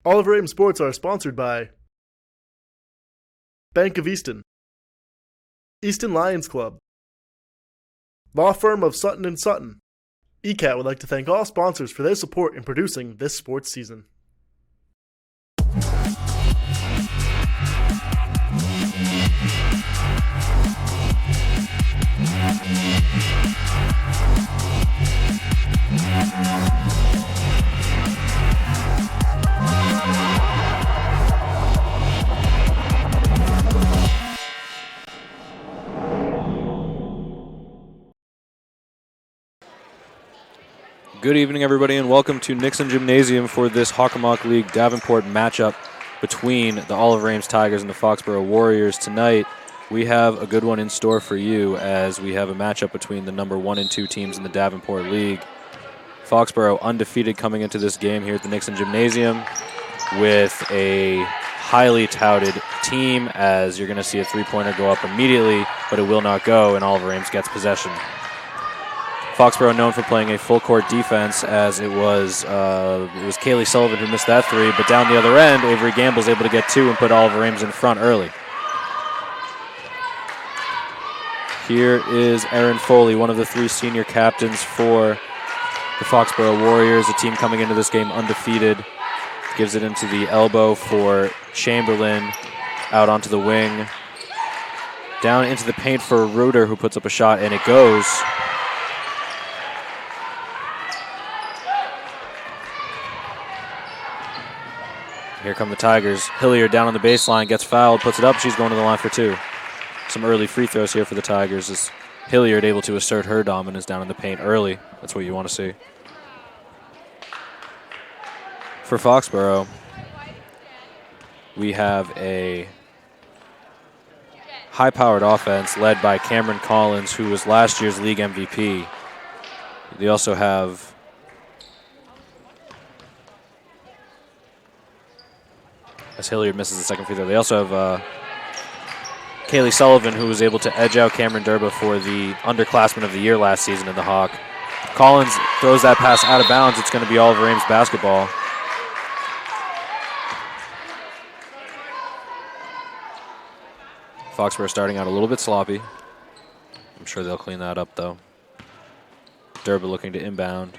All of our Ames sports are sponsored by Bank of Easton, Easton Lions Club, Law Firm of Sutton & Sutton. ECAT would like to thank all sponsors for their support in producing this sports season. Good evening, everybody, and welcome to Nixon Gymnasium for this Hockomock League Davenport matchup between the Oliver Ames Tigers and the Foxboro Warriors. Tonight, we have a good one in store for you as we have a matchup between the number 1 and 2 teams in the Davenport League. Foxboro undefeated coming into this game here at the Nixon Gymnasium with a highly touted team, as you're going to see a three-pointer go up immediately, but it will not go, and Oliver Ames gets possession. Foxboro known for playing a full-court defense, as it was Kaylee Sullivan who missed that three, but down the other end, Avery Gamble's able to get two and put Oliver Ames in front early. Here is Erin Foley, one of the 3 senior captains for the Foxboro Warriors, a team coming into this game undefeated. Gives it into the elbow for Chamberlain, out onto the wing. Down into the paint for Reuter, who puts up a shot, and it goes. Here come the Tigers. Hilliard down on the baseline, gets fouled, puts it up. She's going to the line for 2. Some early free throws here for the Tigers as Hilliard able to assert her dominance down in the paint early. That's what you want to see. For Foxboro, we have a high-powered offense led by Cameron Collins, who was last year's league MVP. They also have as Hilliard misses the second free throw. They also have Kaylee Sullivan, who was able to edge out Cameron Durba for the underclassman of the year last season in the Hawk. Collins throws that pass out of bounds. It's going to be Oliver Ames basketball. Foxborough starting out a little bit sloppy. I'm sure they'll clean that up, though. Durba looking to inbound.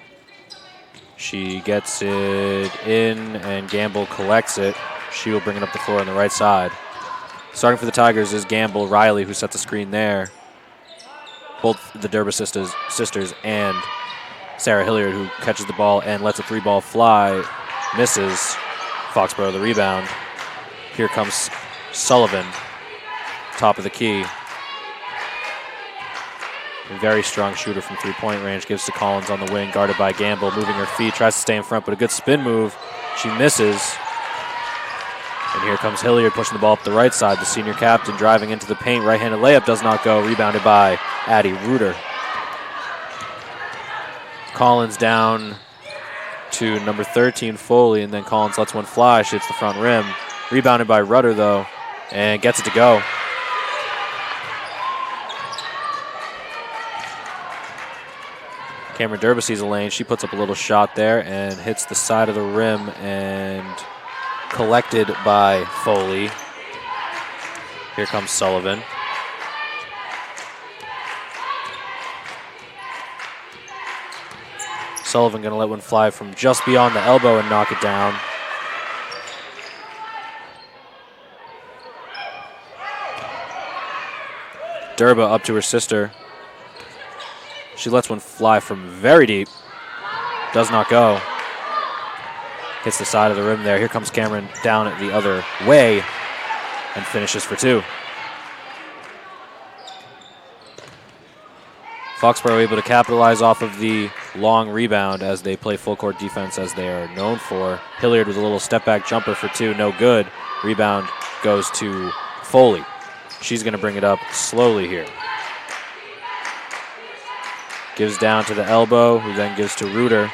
She gets it in, and Gamble collects it. She will bring it up the floor on the right side. Starting for the Tigers is Gamble, Riley, who sets the screen there. Both the Durba sisters and Sarah Hilliard, who catches the ball and lets a 3-ball fly. Misses. Foxborough the rebound. Here comes Sullivan, top of the key. A very strong shooter from three-point range. Gives to Collins on the wing, guarded by Gamble. Moving her feet, tries to stay in front, but a good spin move. She misses. And here comes Hilliard pushing the ball up the right side. The senior captain driving into the paint. Right-handed layup does not go. Rebounded by Addie Reuter. Collins down to number 13, Foley, and then Collins lets one fly. She hits the front rim. Rebounded by Rudder, though, and gets it to go. Cameron Durba sees a lane. She puts up a little shot there and hits the side of the rim and collected by Foley. Here comes Sullivan. Sullivan going to let one fly from just beyond the elbow and knock it down. Durba up to her sister. She lets one fly from very deep. Does not go. Hits the side of the rim there. Here comes Cameron down it the other way and finishes for 2. Foxborough able to capitalize off of the long rebound as they play full court defense as they are known for. Hilliard with a little step back jumper for 2, no good. Rebound goes to Foley. She's going to bring it up slowly here. Gives down to the elbow, who then gives to Reuter.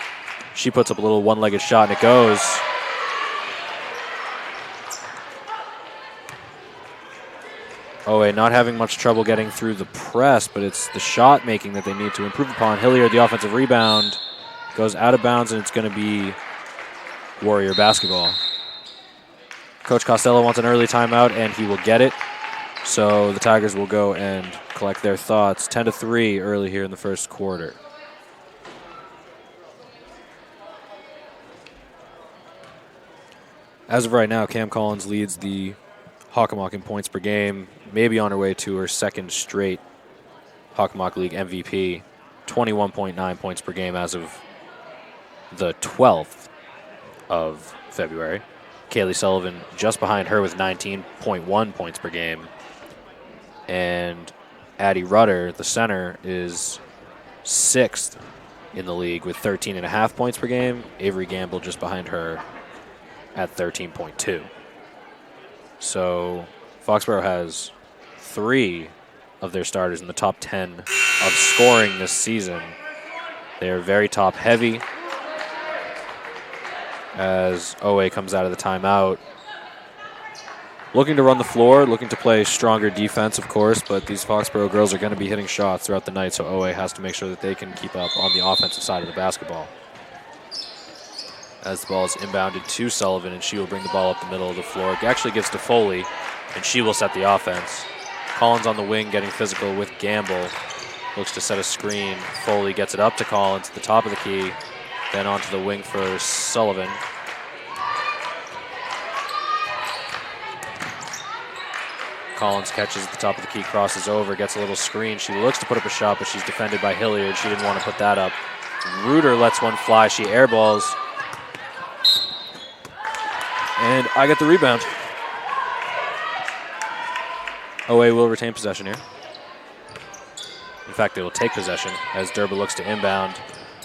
She puts up a little one-legged shot, and it goes. OA not having much trouble getting through the press, but it's the shot making that they need to improve upon. Hilliard, the offensive rebound, goes out of bounds, and it's going to be Warrior basketball. Coach Costello wants an early timeout, and he will get it. So the Tigers will go and collect their thoughts. 10-3 early here in the first quarter. As of right now, Cam Collins leads the Hockomock in points per game, maybe on her way to her second straight Hockomock League MVP, 21.9 points per game as of the 12th of February. Kaylee Sullivan just behind her with 19.1 points per game. And Addie Rudder, the center, is 6th in the league with 13.5 points per game. Avery Gamble just behind her at 13.2. So Foxboro has 3 of their starters in the top 10 of scoring this season. They are very top heavy as OA comes out of the timeout. Looking to run the floor, looking to play stronger defense, of course, but these Foxboro girls are going to be hitting shots throughout the night, so OA has to make sure that they can keep up on the offensive side of the basketball. As the ball is inbounded to Sullivan, and she will bring the ball up the middle of the floor. It actually gives to Foley, and she will set the offense. Collins on the wing getting physical with Gamble. Looks to set a screen. Foley gets it up to Collins at the top of the key, then onto the wing for Sullivan. Collins catches at the top of the key, crosses over, gets a little screen. She looks to put up a shot, but she's defended by Hilliard. She didn't want to put that up. Reuter lets one fly. She airballs. And I get the rebound. OA will retain possession here. In fact, they will take possession as Durba looks to inbound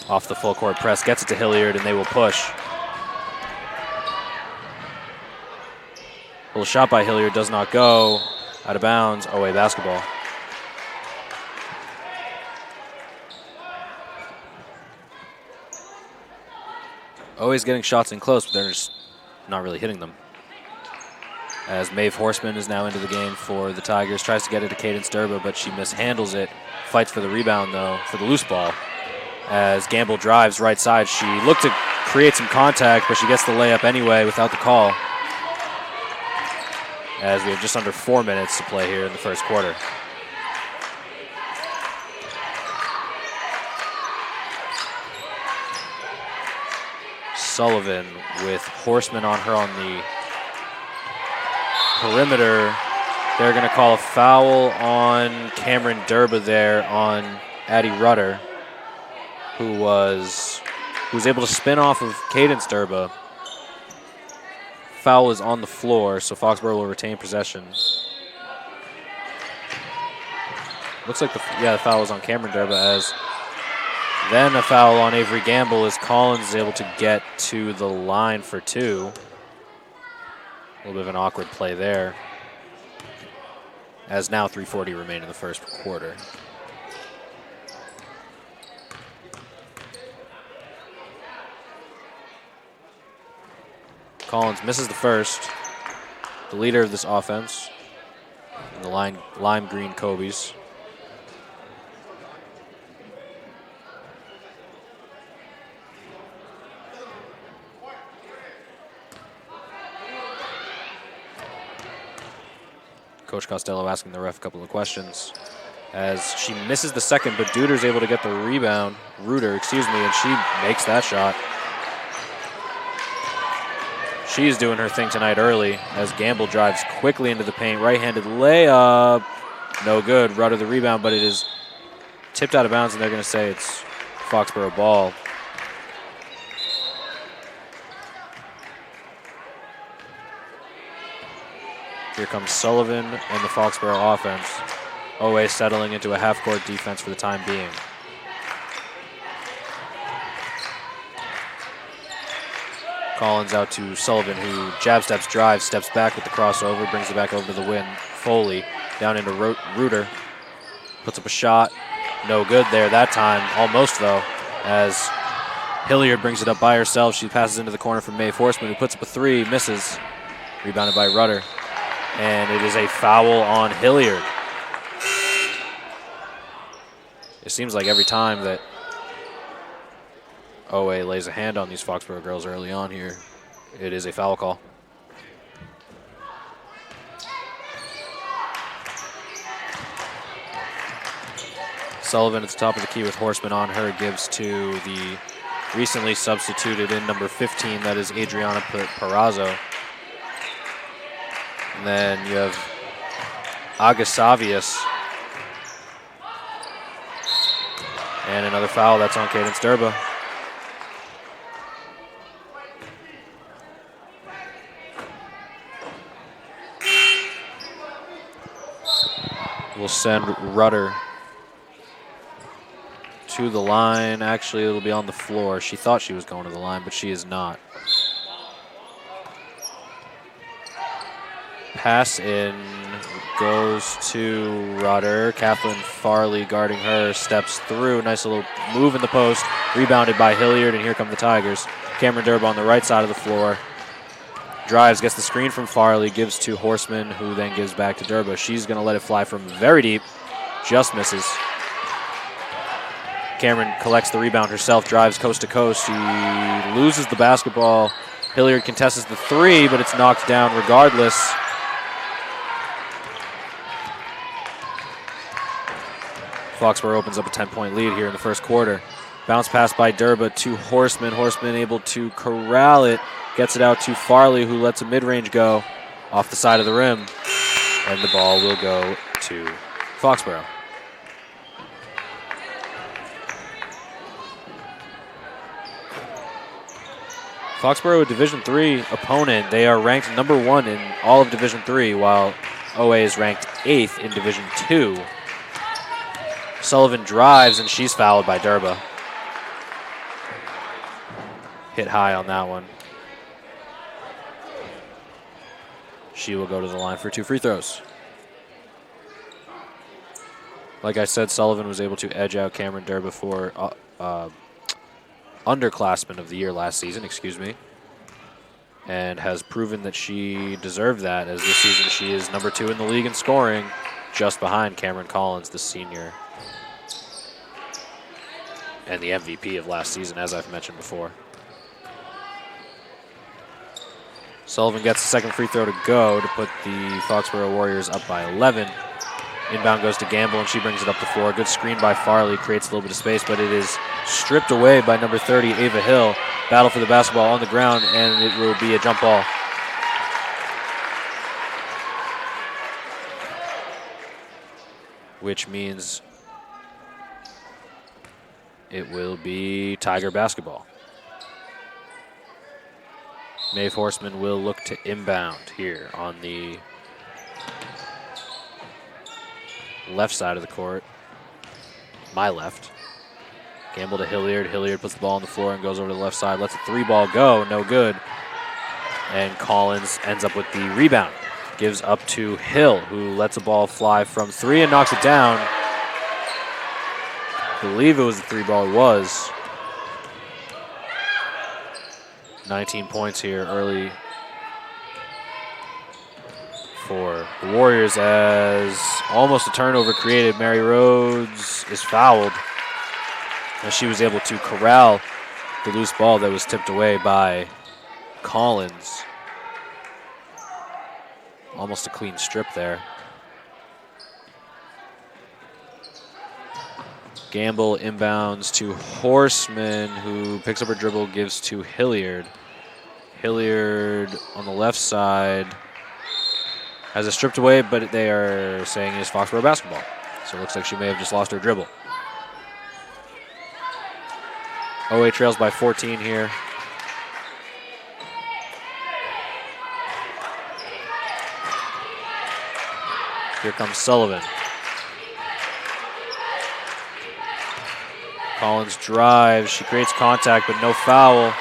off the full court press, gets it to Hilliard, and they will push. A little shot by Hilliard does not go. Out of bounds, OA basketball. OA's getting shots in close, but they're just not really hitting them. As Maeve Horseman is now into the game for the Tigers. Tries to get it to Cadence Durba, but she mishandles it. Fights for the rebound, though, for the loose ball. As Gamble drives right side, she looked to create some contact, but she gets the layup anyway without the call. As we have just under 4 minutes to play here in the first quarter. Sullivan with Horseman on her on the perimeter. They're going to call a foul on Cameron Durba there on Addie Rudder, who was able to spin off of Cadence Durba. Foul is on the floor, so Foxborough will retain possession. Looks like the foul is on Cameron Durba, as then a foul on Avery Gamble as Collins is able to get to the line for 2. A little bit of an awkward play there. As now 3:40 remain in the first quarter. Collins misses the first. The leader of this offense in the lime green Kobe's. Coach Costello asking the ref a couple of questions as she misses the second, but Reuter's able to get the rebound. Reuter, excuse me, and she makes that shot. She's doing her thing tonight early as Gamble drives quickly into the paint. Right-handed layup. No good. Rudder the rebound, but it is tipped out of bounds, and they're going to say it's Foxborough ball. Here comes Sullivan and the Foxborough offense. OA settling into a half-court defense for the time being. Collins out to Sullivan, who jab steps, drives, steps back with the crossover, brings it back over to the win. Foley down into Reuter. Puts up a shot. No good there that time. Almost, though, as Hilliard brings it up by herself. She passes into the corner for Maeve Horseman, who puts up a 3, misses. Rebounded by Rudder. And it is a foul on Hilliard. It seems like every time that OA lays a hand on these Foxborough girls early on here, it is a foul call. Sullivan at the top of the key with Horseman on her, gives to the recently substituted in number 15, that is Adriana Parazzo. And then you have Agasavius. And another foul, that's on Cadence Durba. We'll send Rudder to the line. Actually, it'll be on the floor. She thought she was going to the line, but she is not. Pass in goes to Rudder. Kathleen Farley guarding her, steps through. Nice little move in the post. Rebounded by Hilliard, and here come the Tigers. Cameron Durba on the right side of the floor. Drives, gets the screen from Farley, gives to Horseman, who then gives back to Durba. She's going to let it fly from very deep. Just misses. Cameron collects the rebound herself, drives coast to coast. She loses the basketball. Hilliard contests the three, but it's knocked down regardless. Foxboro opens up a 10-point lead here in the first quarter. Bounce pass by Durba to Horseman. Horseman able to corral it. Gets it out to Farley, who lets a mid-range go off the side of the rim. And the ball will go to Foxboro. Foxboro, a Division III opponent. They are ranked number 1 in all of Division III, while OA is ranked 8th in Division II. Sullivan drives, and she's fouled by Durba. Hit high on that one. She will go to the line for 2 free throws. Like I said, Sullivan was able to edge out Cameron Durba for underclassman of the year last season, and has proven that she deserved that, as this season she is number 2 in the league in scoring, just behind Cameron Collins, the senior, and the MVP of last season, as I've mentioned before. Sullivan gets the second free throw to go to put the Foxboro Warriors up by 11. Inbound goes to Gamble, and she brings it up the floor. Good screen by Farley, creates a little bit of space, but it is stripped away by number 30, Ava Hill. Battle for the basketball on the ground, and it will be a jump ball. Which means it will be Tiger basketball. Maeve Horseman will look to inbound here on the left side of the court. My left. Gamble to Hilliard. Hilliard puts the ball on the floor and goes over to the left side. Lets a 3-ball go. No good. And Collins ends up with the rebound. Gives up to Hill, who lets a ball fly from 3 and knocks it down. I believe it was a 3-ball. It was. 19 points here early for the Warriors, as almost a turnover created. Mary Rhodes is fouled, and she was able to corral the loose ball that was tipped away by Collins. Almost a clean strip there. Gamble inbounds to Horseman, who picks up her dribble, gives to Hilliard. Hilliard on the left side has it stripped away, but they are saying it's Foxboro basketball. So it looks like she may have just lost her dribble. OA trails by 14 here. Here comes Sullivan. Collins drives. She creates contact, but no foul.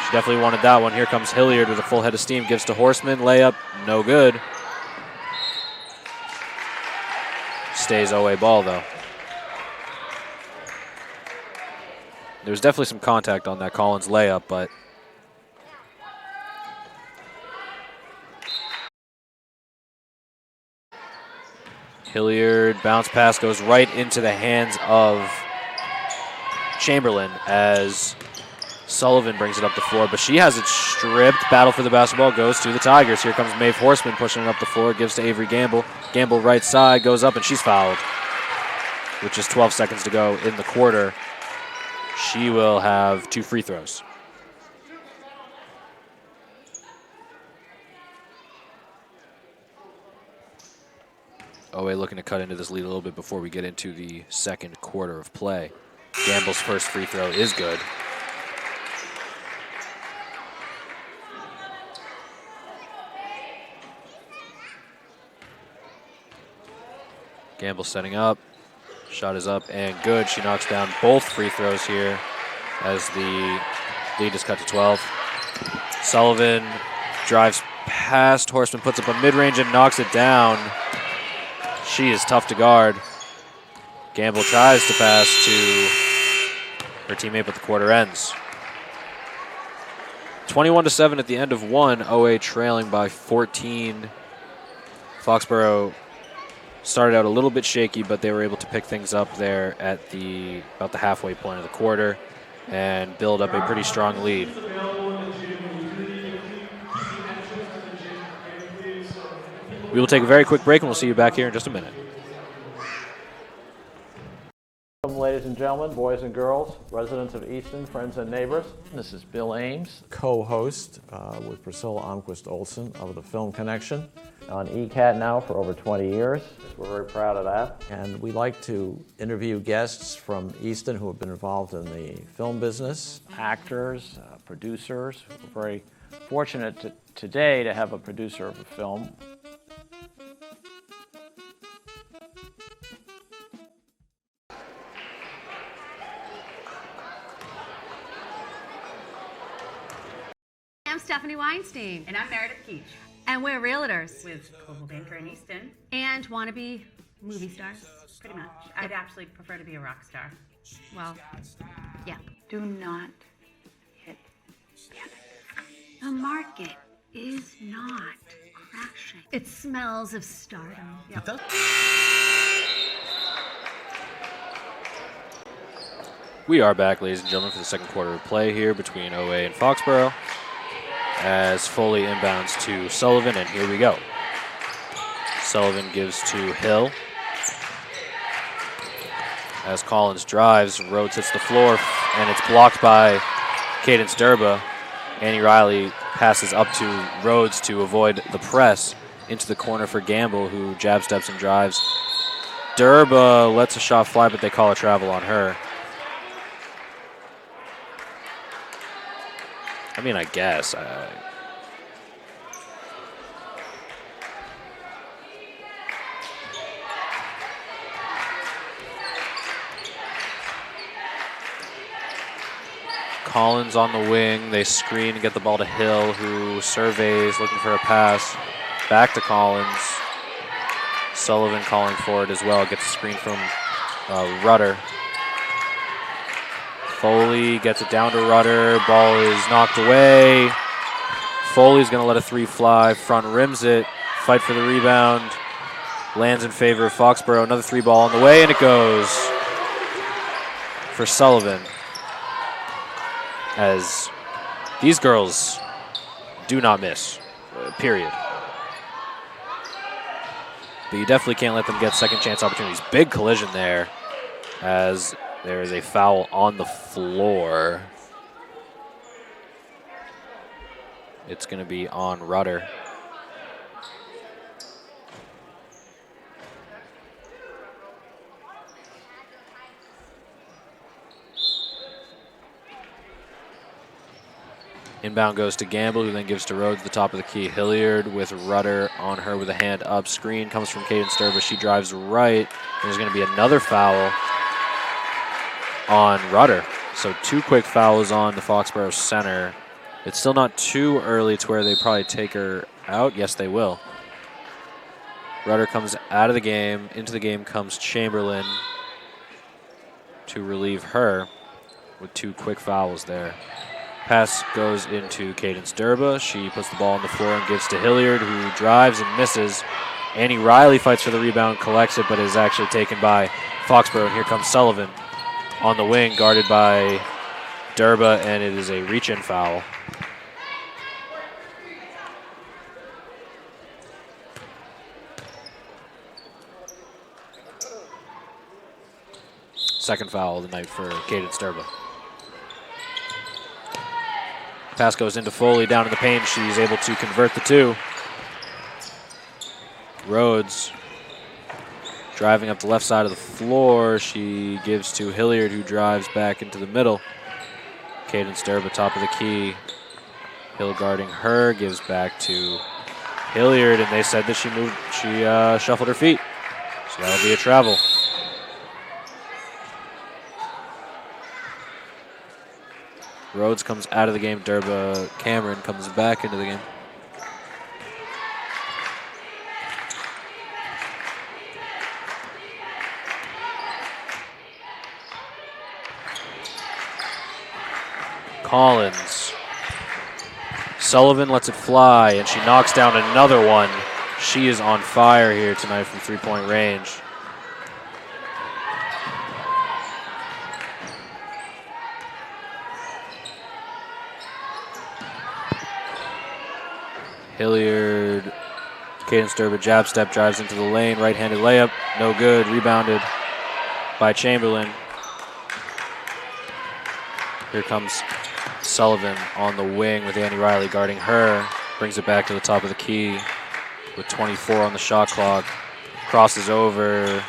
She definitely wanted that one. Here comes Hilliard with a full head of steam. Gives to Horseman. Layup, no good. Stays OA ball, though. There was definitely some contact on that Collins layup, but Hilliard bounce pass goes right into the hands of Chamberlain as Sullivan brings it up the floor, but she has it stripped. Battle for the basketball goes to the Tigers. Here comes Maeve Horseman pushing it up the floor, gives to Avery Gamble. Gamble right side, goes up, and she's fouled. with just 12 seconds to go in the quarter, she will have 2 free throws. OA looking to cut into this lead a little bit before we get into the second quarter of play. Gamble's first free throw is good. Gamble setting up. Shot is up and good. She knocks down both free throws here as the lead is cut to 12. Sullivan drives past Horseman, puts up a mid-range and knocks it down. She is tough to guard. Gamble tries to pass to her teammate, but the quarter ends. 21-7 at the end of one. OA trailing by 14. Foxboro started out a little bit shaky, but they were able to pick things up there at about the halfway point of the quarter and build up a pretty strong lead. We will take a very quick break, and we'll see you back here in just a minute. Welcome, ladies and gentlemen, boys and girls, residents of Easton, friends and neighbors. This is Bill Ames, co-host with Priscilla Almquist Olson of the Film Connection on ECAT now for over 20 years. We're very proud of that. And we like to interview guests from Easton who have been involved in the film business, actors, producers. We're very fortunate today to have a producer of a film. I'm Stephanie Weinstein. And I'm Meredith Keach And we're realtors. with Coldwell Banker in Easton. And wannabe movie stars. Pretty much. I'd actually prefer to be a rock star. Well, yeah. Do not hit panic. The market is not crashing. It smells of stardom. Yep. We are back, ladies and gentlemen, for the second quarter of play here between OA and Foxboro. As Foley inbounds to Sullivan, and here we go. Sullivan gives to Hill. As Collins drives, Rhodes hits the floor, and it's blocked by Cadence Durba. Annie Riley passes up to Rhodes to avoid the press into the corner for Gamble, who jab steps and drives. Durba lets a shot fly, but they call a travel on her. I mean, I guess. Collins on the wing. They screen and get the ball to Hill, who surveys, looking for a pass. Back to Collins. Sullivan calling for it as well. Gets a screen from Rudder. Foley gets it down to Rudder. Ball is knocked away. Foley's going to let a three fly. Front rims it. Fight for the rebound. Lands in favor of Foxboro. Another three ball on the way, and it goes for Sullivan. As these girls do not miss, period. But you definitely can't let them get second chance opportunities. Big collision there as there is a foul on the floor. It's going to be on Rudder. Inbound goes to Gamble, who then gives to Rhodes, the top of the key. Hilliard with Rudder on her with a hand up. Screen comes from Cadence Durba. She drives right. There's going to be another foul on Rudder. So 2 quick fouls on the Foxboro center. It's still not too early to where they probably take her out. Yes, they will. Rudder comes out of the game. Into the game comes Chamberlain to relieve her with 2 quick fouls there. Pass goes into Cadence Durba. She puts the ball on the floor and gives to Hilliard, who drives and misses. Annie Riley fights for the rebound, collects it, but is actually taken by Foxboro. And here comes Sullivan on the wing, guarded by Durba, and it is a reach-in foul. Second foul of the night for Caden Sturba. Pass goes into Foley down in the paint. She's able to convert the two. Rhodes driving up the left side of the floor. She gives to Hilliard, who drives back into the middle. Caden Sturba, top of the key. Hill guarding her, gives back to Hilliard, and they said that she shuffled her feet. So that'll be a travel. Rhodes comes out of the game. Cameron comes back into the game. Collins. Sullivan lets it fly, and she knocks down another one. She is on fire here tonight from three-point range. Hilliard, Caden Sturba, jab step, drives into the lane, right-handed layup, no good, rebounded by Chamberlain. Here comes Sullivan on the wing with Annie Riley guarding her, brings it back to the top of the key with 24 on the shot clock, crosses over,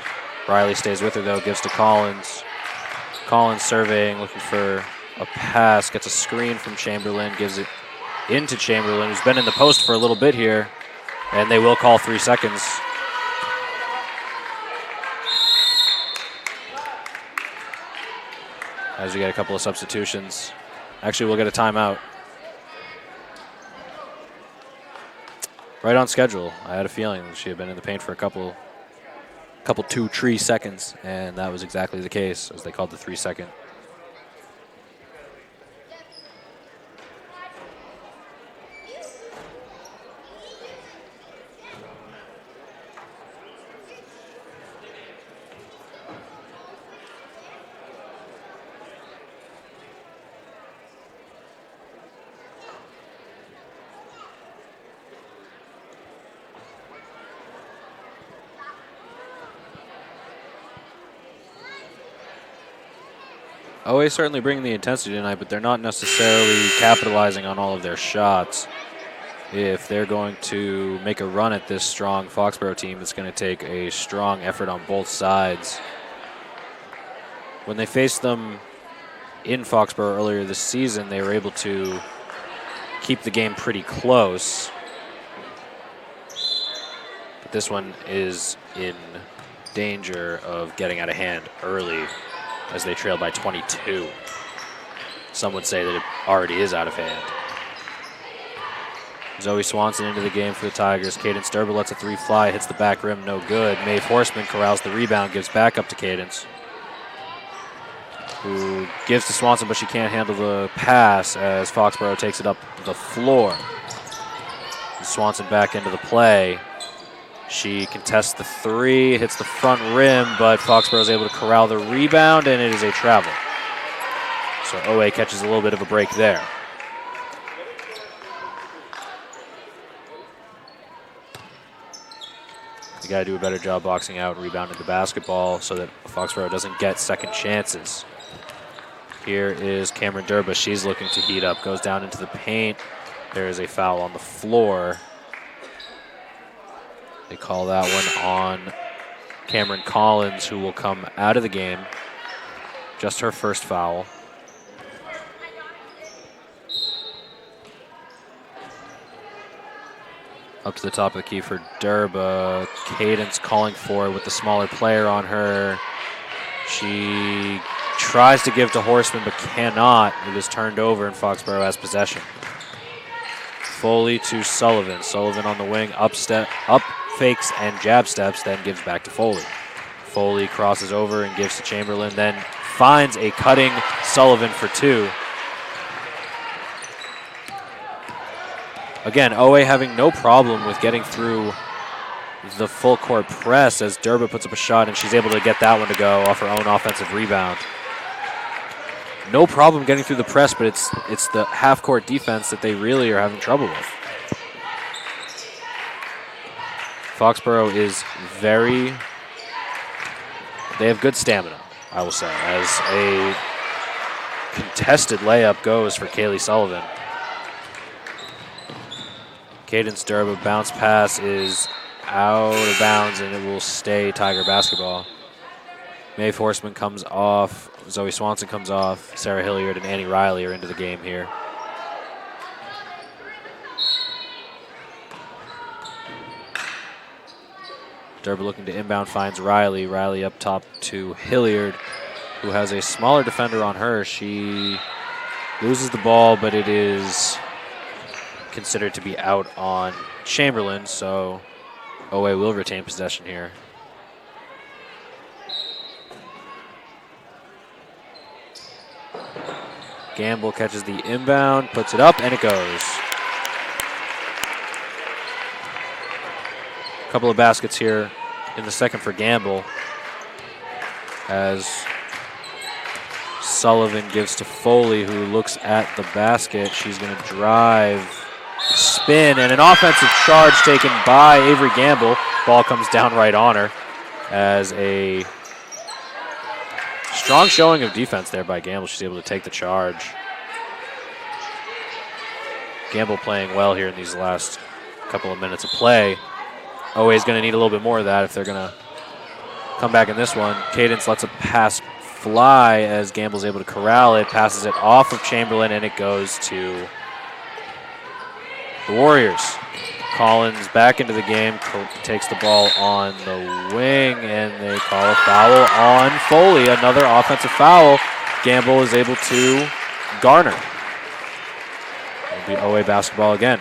Riley stays with her though, gives to Collins. Collins surveying, looking for a pass, gets a screen from Chamberlain, gives it into Chamberlain, who's been in the post for a little bit here, and they will call 3 seconds. As we get a couple of substitutions. Actually, we'll get a timeout. Right on schedule. I had a feeling she had been in the paint for a couple 2-3 seconds, and that was exactly the case as they called the 3-second. OA certainly bringing the intensity tonight, but they're not necessarily capitalizing on all of their shots. If they're going to make a run at this strong Foxboro team, it's going to take a strong effort on both sides. When they faced them in Foxboro earlier this season, they were able to keep the game pretty close. But this one is in danger of getting out of hand early, as they trail by 22. Some would say that it already is out of hand. Zoe Swanson into the game for the Tigers. Caden Sturba lets a 3 fly, hits the back rim, no good. Maeve Horseman corrals the rebound, gives back up to Cadence, who gives to Swanson, but she can't handle the pass as Foxboro takes it up the floor. Swanson back into the play. She contests the 3, hits the front rim, but Foxboro is able to corral the rebound, and it is a travel. So OA catches a little bit of a break there. You got to do a better job boxing out and rebounding the basketball so that Foxboro doesn't get second chances. Here is Cameron Durba. She's looking to heat up, goes down into the paint. There is a foul on the floor. They call that one on Cameron Collins, who will come out of the game. Just her first foul. Up to the top of the key for Durba. Cadence calling for it with the smaller player on her. She tries to give to Horseman, but cannot. It is turned over, and Foxboro has possession. Foley to Sullivan. Sullivan on the wing, up fakes and jab steps, then gives back to Foley. Foley crosses over and gives to Chamberlain, then finds a cutting Sullivan for 2. Again, OA having no problem with getting through the full court press as Durba puts up a shot, and she's able to get that one to go off her own offensive rebound. No problem getting through the press, but it's the half-court defense that they really are having trouble with. Foxboro is they have good stamina. I will say, as a contested layup goes for Kaylee Sullivan. Cadence Durba bounce pass is out of bounds, and it will stay Tiger basketball. Maeve Horseman comes off, Zoe Swanson comes off, Sarah Hilliard and Annie Riley are into the game here. Durba looking to inbound, finds Riley. Riley up top to Hilliard, who has a smaller defender on her. She loses the ball, but it is considered to be out on Chamberlain, so OA will retain possession here. Gamble catches the inbound, puts it up, and it goes. A couple of baskets here in the second for Gamble, as Sullivan gives to Foley, who looks at the basket. She's going to drive, spin, and an offensive charge taken by Avery Gamble. Ball comes down right on her, as a strong showing of defense there by Gamble. She's able to take the charge. Gamble playing well here in these last couple of minutes of play. OA is going to need a little bit more of that if they're going to come back in this one. Cadence lets a pass fly as Gamble's able to corral it, passes it off of Chamberlain, and it goes to the Warriors. Collins back into the game, takes the ball on the wing, and they call a foul on Foley. Another offensive foul. Gamble is able to garner. It'll be OA basketball again.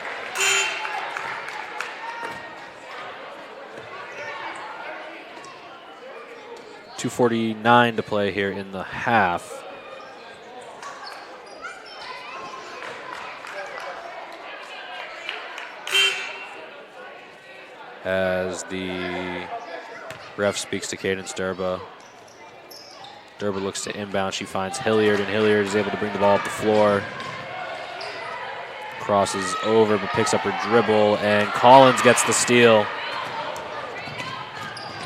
.249 to play here in the half. As the ref speaks to Cadence Durba. Durba looks to inbound. She finds Hilliard, and Hilliard is able to bring the ball up the floor. Crosses over, but picks up her dribble, and Collins gets the steal.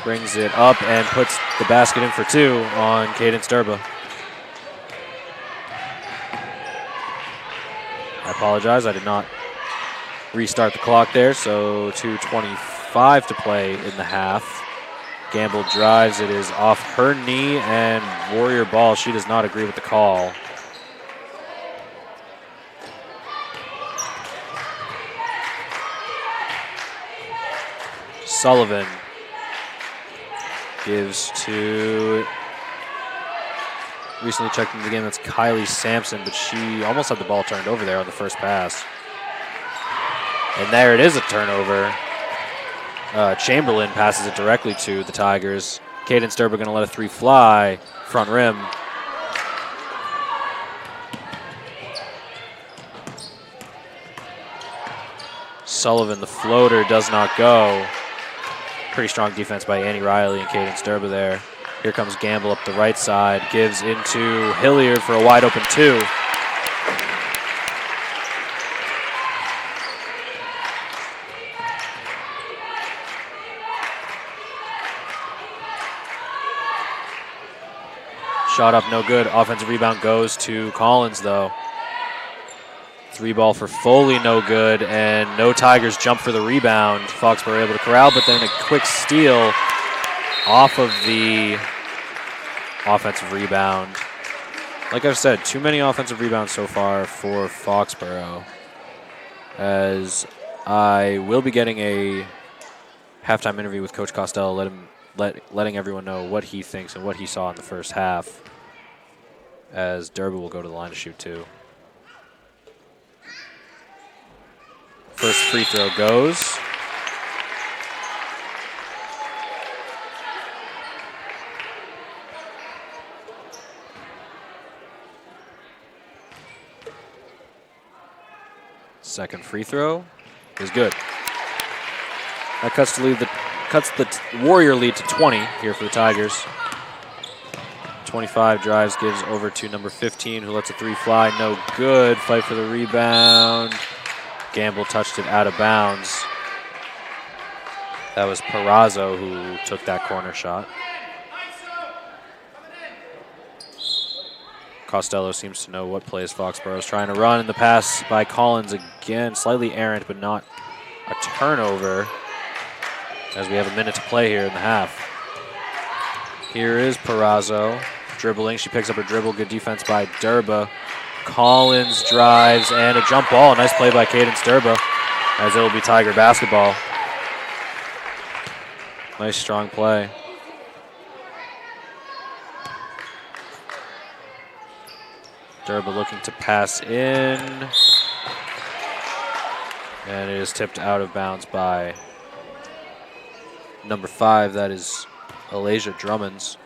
Brings it up and puts the basket in for two on Cadence Durba. I apologize, I did not restart the clock there, so 2:25 to play in the half. Gamble drives, it is off her knee, and Warrior ball. She does not agree with the call. Sullivan gives to, recently checked into the game, that's Kylie Sampson, but she almost had the ball turned over there on the first pass. And there it is, a turnover. Chamberlain passes it directly to the Tigers. Cadence Durba going to let a three fly, front rim. Sullivan, the floater, does not go. Pretty strong defense by Annie Riley and Cadence Durba there. Here comes Gamble up the right side, gives into Hilliard for a wide open two. Shot up, no good. Offensive rebound goes to Collins, though. Three ball for Foley, no good, and no Tigers jump for the rebound. Foxboro able to corral, but then a quick steal off of the offensive rebound. Like I've said, too many offensive rebounds so far for Foxboro, as I will be getting a halftime interview with Coach Costello, letting everyone know what he thinks and what he saw in the first half, as Durba will go to the line to shoot two. First free throw goes. Second free throw is good. That cuts the Warrior lead to 20 here for the Tigers. 25 drives, gives over to number 15, who lets a three fly, no good. Fight for the rebound. Gamble touched it out of bounds. That was Perazzo who took that corner shot. Costello seems to know what plays Foxboro is trying to run, and the pass by Collins again, slightly errant, but not a turnover, as we have a minute to play here in the half. Here is Perazzo dribbling. She picks up her dribble. Good defense by Durba. Collins drives, and a jump ball. Nice play by Cadence Durba, as it will be Tiger basketball. Nice strong play. Durba looking to pass in. And it is tipped out of bounds by number 5. That is Alasia Drummonds.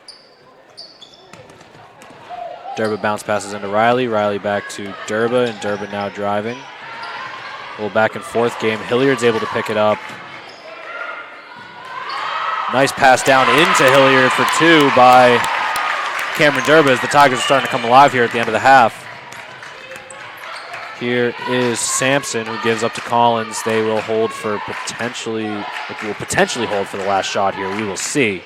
Durba bounce passes into Riley. Riley back to Durba, and Durba now driving. A little back and forth game. Hilliard's able to pick it up. Nice pass down into Hilliard for 2 by Cameron Durba, as the Tigers are starting to come alive here at the end of the half. Here is Sampson, who gives up to Collins. They will hold for potentially hold for the last shot here. We will see.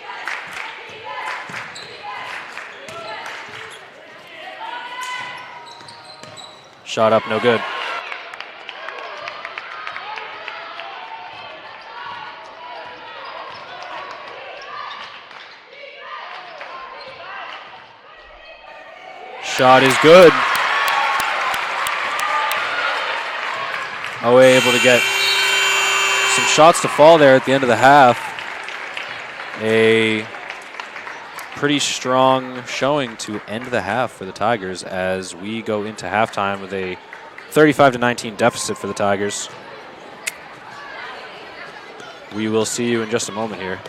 Shot up, no good. Shot is good. OA able to get some shots to fall there at the end of the half. A pretty strong showing to end the half for the Tigers as we go into halftime with a 35-19 deficit for the Tigers. We will see you in just a moment here.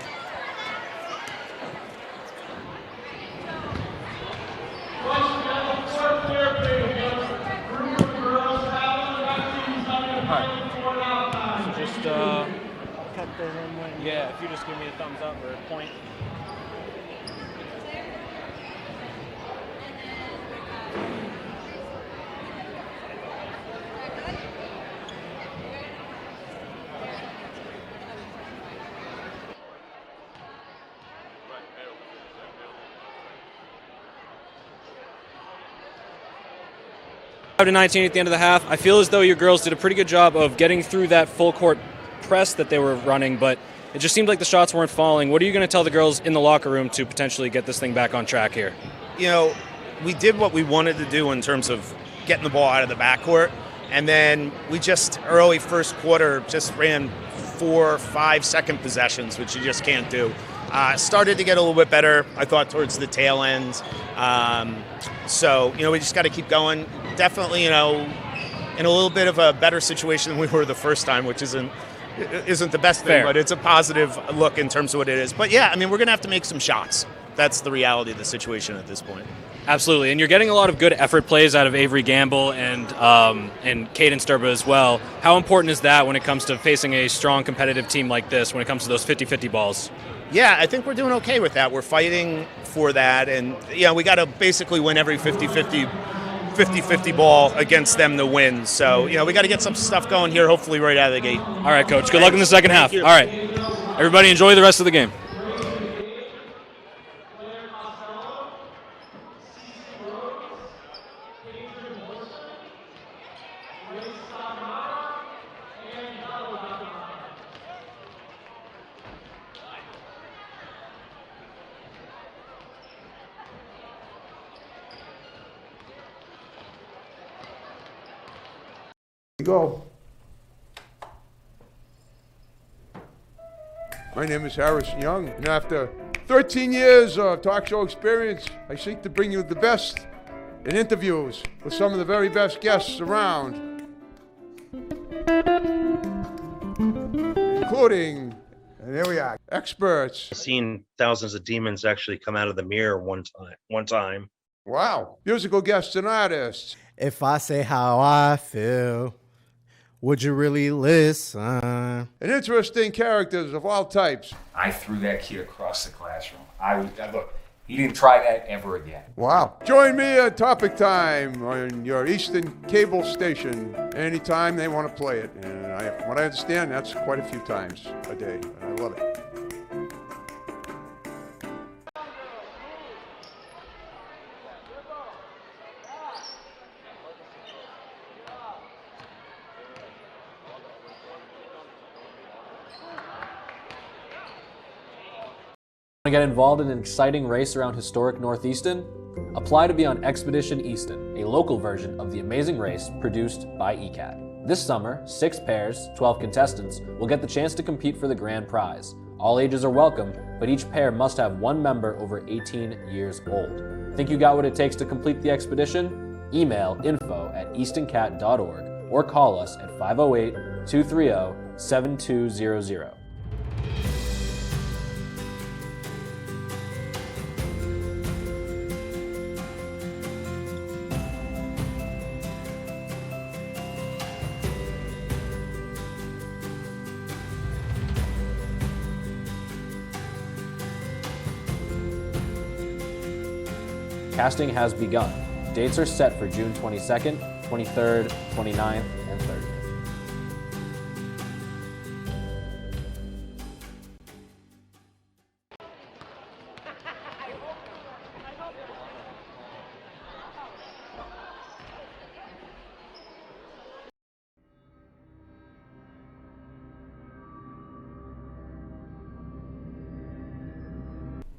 Yeah, if you just give me a thumbs up or a point. To 19 at the end of the half. I feel as though your girls did a pretty good job of getting through that full court press that they were running, but it just seemed like the shots weren't falling. What are you going to tell the girls in the locker room to potentially get this thing back on track here? You know, we did what we wanted to do in terms of getting the ball out of the backcourt, and then we just early first quarter just ran 4 or 5 second possessions, which you just can't do. Started to get a little bit better, I thought, towards the tail end. So, you know, we just got to keep going. Definitely, you know, in a little bit of a better situation than we were the first time, which isn't the best thing, Fair. but it's a positive look in terms of what it is. But yeah, I mean, we're going to have to make some shots. That's the reality of the situation at this point. Absolutely, and you're getting a lot of good effort plays out of Avery Gamble and Cadence Durba as well. How important is that when it comes to facing a strong competitive team like this, when it comes to those 50-50 balls? Yeah, I think we're doing okay with that. We're fighting for that, and we got to basically win every 50-50 ball against them to win. So, we got to get some stuff going here, hopefully right out of the gate. All right, Coach. Good luck in the second half. you. All right. Everybody enjoy the rest of the game. Go. My name is Harrison Young, and after 13 years of talk show experience, I seek to bring you the best in interviews with some of the very best guests around, including, and here we are, experts. I've seen thousands of demons actually come out of the mirror one time. Wow. Musical guests and artists. If I say how I feel, would you really listen? And interesting characters of all types. I threw that kid across the classroom. Look, he didn't try that ever again. Wow. Join me at Topic Time on your Eastern cable station anytime they want to play it. And from what I understand, that's quite a few times a day. And I love it. Want to get involved in an exciting race around historic Northeaston? Apply to be on Expedition Easton, a local version of the amazing race produced by ECAT. This summer, 6 pairs, 12 contestants, will get the chance to compete for the grand prize. All ages are welcome, but each pair must have one member over 18 years old. Think you got what it takes to complete the expedition? Email info@eastoncat.org or call us at 508-230-7200. Casting has begun. Dates are set for June 22nd, 23rd, 29th, and 30th.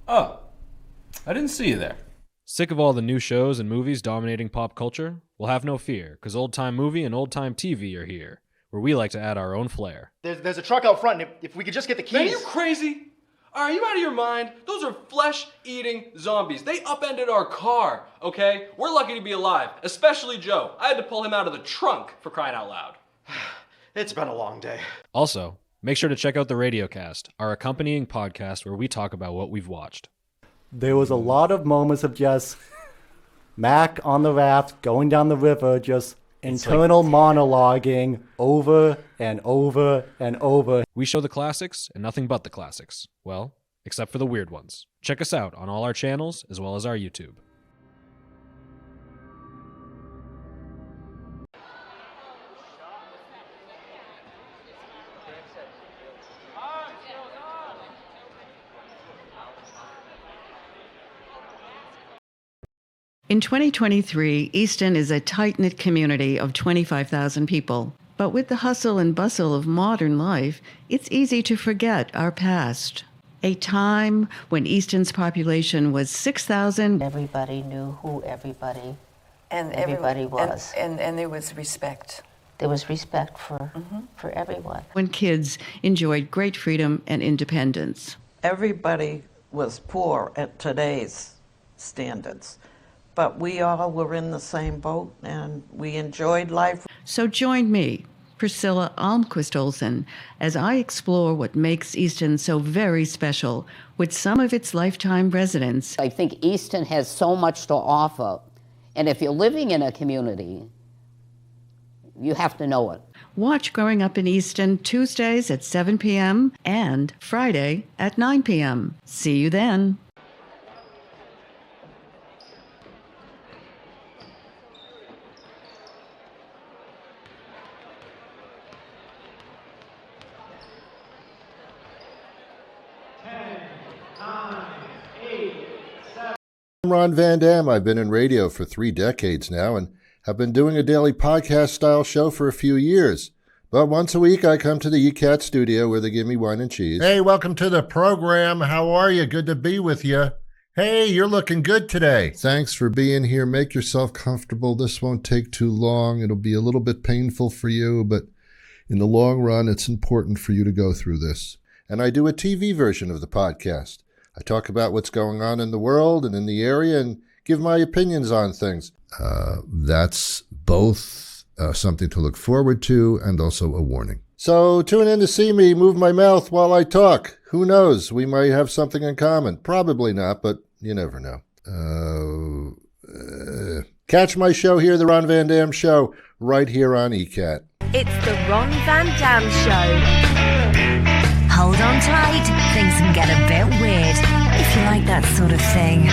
Oh, I didn't see you there. Sick of all the new shows and movies dominating pop culture? Well, have no fear, because Old Time Movie and Old Time TV are here, where we like to add our own flair. There's a truck out front, and if we could just get the keys. Man, are you crazy? Are you out of your mind? Those are flesh-eating zombies. They upended our car, okay? We're lucky to be alive, especially Joe. I had to pull him out of the trunk, for crying out loud. It's been a long day. Also, make sure to check out the Radiocast, our accompanying podcast where we talk about what we've watched. There was a lot of moments of just Mac on the raft going down the river, just internal monologuing over and over and over. We show the classics and nothing but the classics. Well, except for the weird ones. Check us out on all our channels as well as our YouTube. In 2023, Easton is a tight-knit community of 25,000 people. But with the hustle and bustle of modern life, it's easy to forget our past. A time when Easton's population was 6,000. Everybody knew who everybody and everybody was. And there was respect. There was respect for everyone. When kids enjoyed great freedom and independence. Everybody was poor at today's standards. But we all were in the same boat, and we enjoyed life. So join me, Priscilla Almquist Olsen, as I explore what makes Easton so very special with some of its lifetime residents. I think Easton has so much to offer, and if you're living in a community, you have to know it. Watch Growing Up in Easton Tuesdays at 7 p.m. and Friday at 9 p.m. See you then. I'm Ron Van Dam. I've been in radio for 3 decades now and have been doing a daily podcast-style show for a few years. But once a week, I come to the ECAT studio where they give me wine and cheese. Hey, welcome to the program. How are you? Good to be with you. Hey, you're looking good today. Thanks for being here. Make yourself comfortable. This won't take too long. It'll be a little bit painful for you, but in the long run, it's important for you to go through this. And I do a TV version of the podcast. I talk about what's going on in the world and in the area and give my opinions on things. That's both something to look forward to and also a warning. So tune in to see me move my mouth while I talk. Who knows? We might have something in common. Probably not, but you never know. Catch my show here, The Ron Van Dam Show, right here on ECAT. It's The Ron Van Dam Show. Hold on tight, things can get a bit weird, if you like that sort of thing.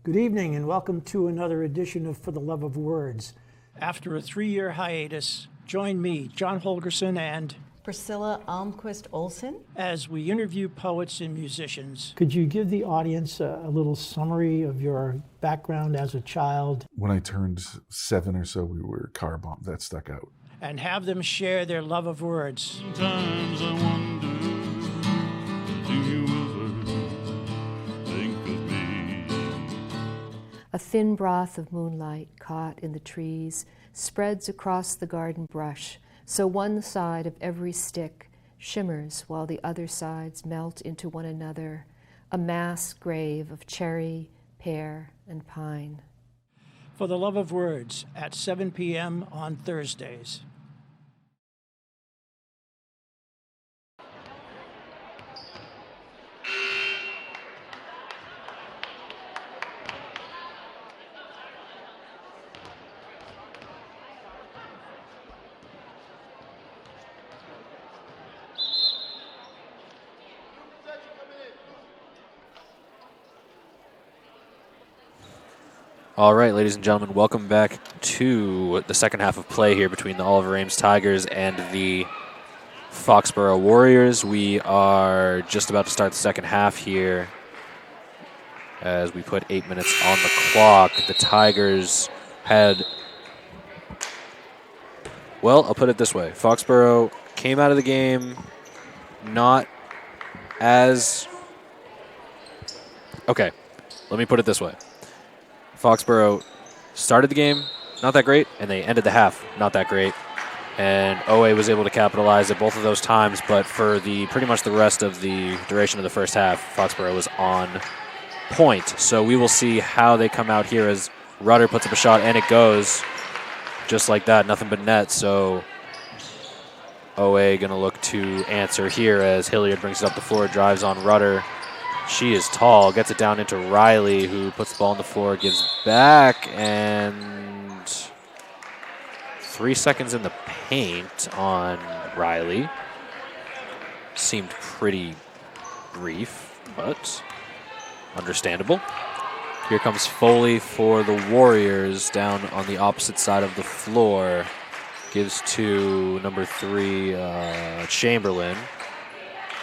Good evening and welcome to another edition of For the Love of Words. After a 3-year hiatus, join me, John Holgerson, and Priscilla Almquist Olson. As we interview poets and musicians, could you give the audience a little summary of your background as a child? When I turned 7 or so, we were car bombed. That stuck out. And have them share their love of words. Sometimes I wonder, do you ever think of me? A thin broth of moonlight caught in the trees spreads across the garden brush, so one side of every stick shimmers while the other sides melt into one another, a mass grave of cherry, pear, and pine. For the Love of Words at 7 p.m. on Thursdays. All right, ladies and gentlemen, welcome back to the second half of play here between the Oliver Ames Tigers and the Foxboro Warriors. We are just about to start the second half here as we put 8 minutes on the clock. The Tigers had, well, I'll put it this way. Foxboro came out of the game not as, okay, let me put it this way. Foxboro started the game not that great, and they ended the half not that great. And OA was able to capitalize at both of those times, but for the pretty much the rest of the duration of the first half, Foxboro was on point. So we will see how they come out here as Rudder puts up a shot, and it goes just like that, nothing but net. So OA going to look to answer here as Hilliard brings it up the floor, drives on Rudder. She is tall, gets it down into Riley, who puts the ball on the floor, gives back, and 3 seconds in the paint on Riley. Seemed pretty brief, but understandable. Here comes Foley for the Warriors down on the opposite side of the floor. Gives to number 3, Chamberlain.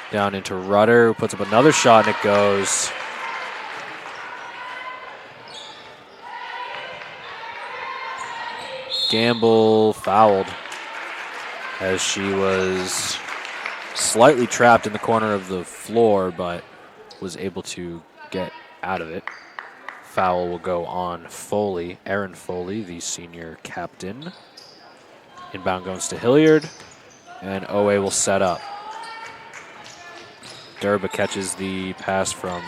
Down into Rudder, who puts up another shot, and it goes. Gamble fouled as she was slightly trapped in the corner of the floor, but was able to get out of it. Foul will go on Foley, Aaron Foley, the senior captain. Inbound goes to Hilliard, and OA will set up. Durba catches the pass from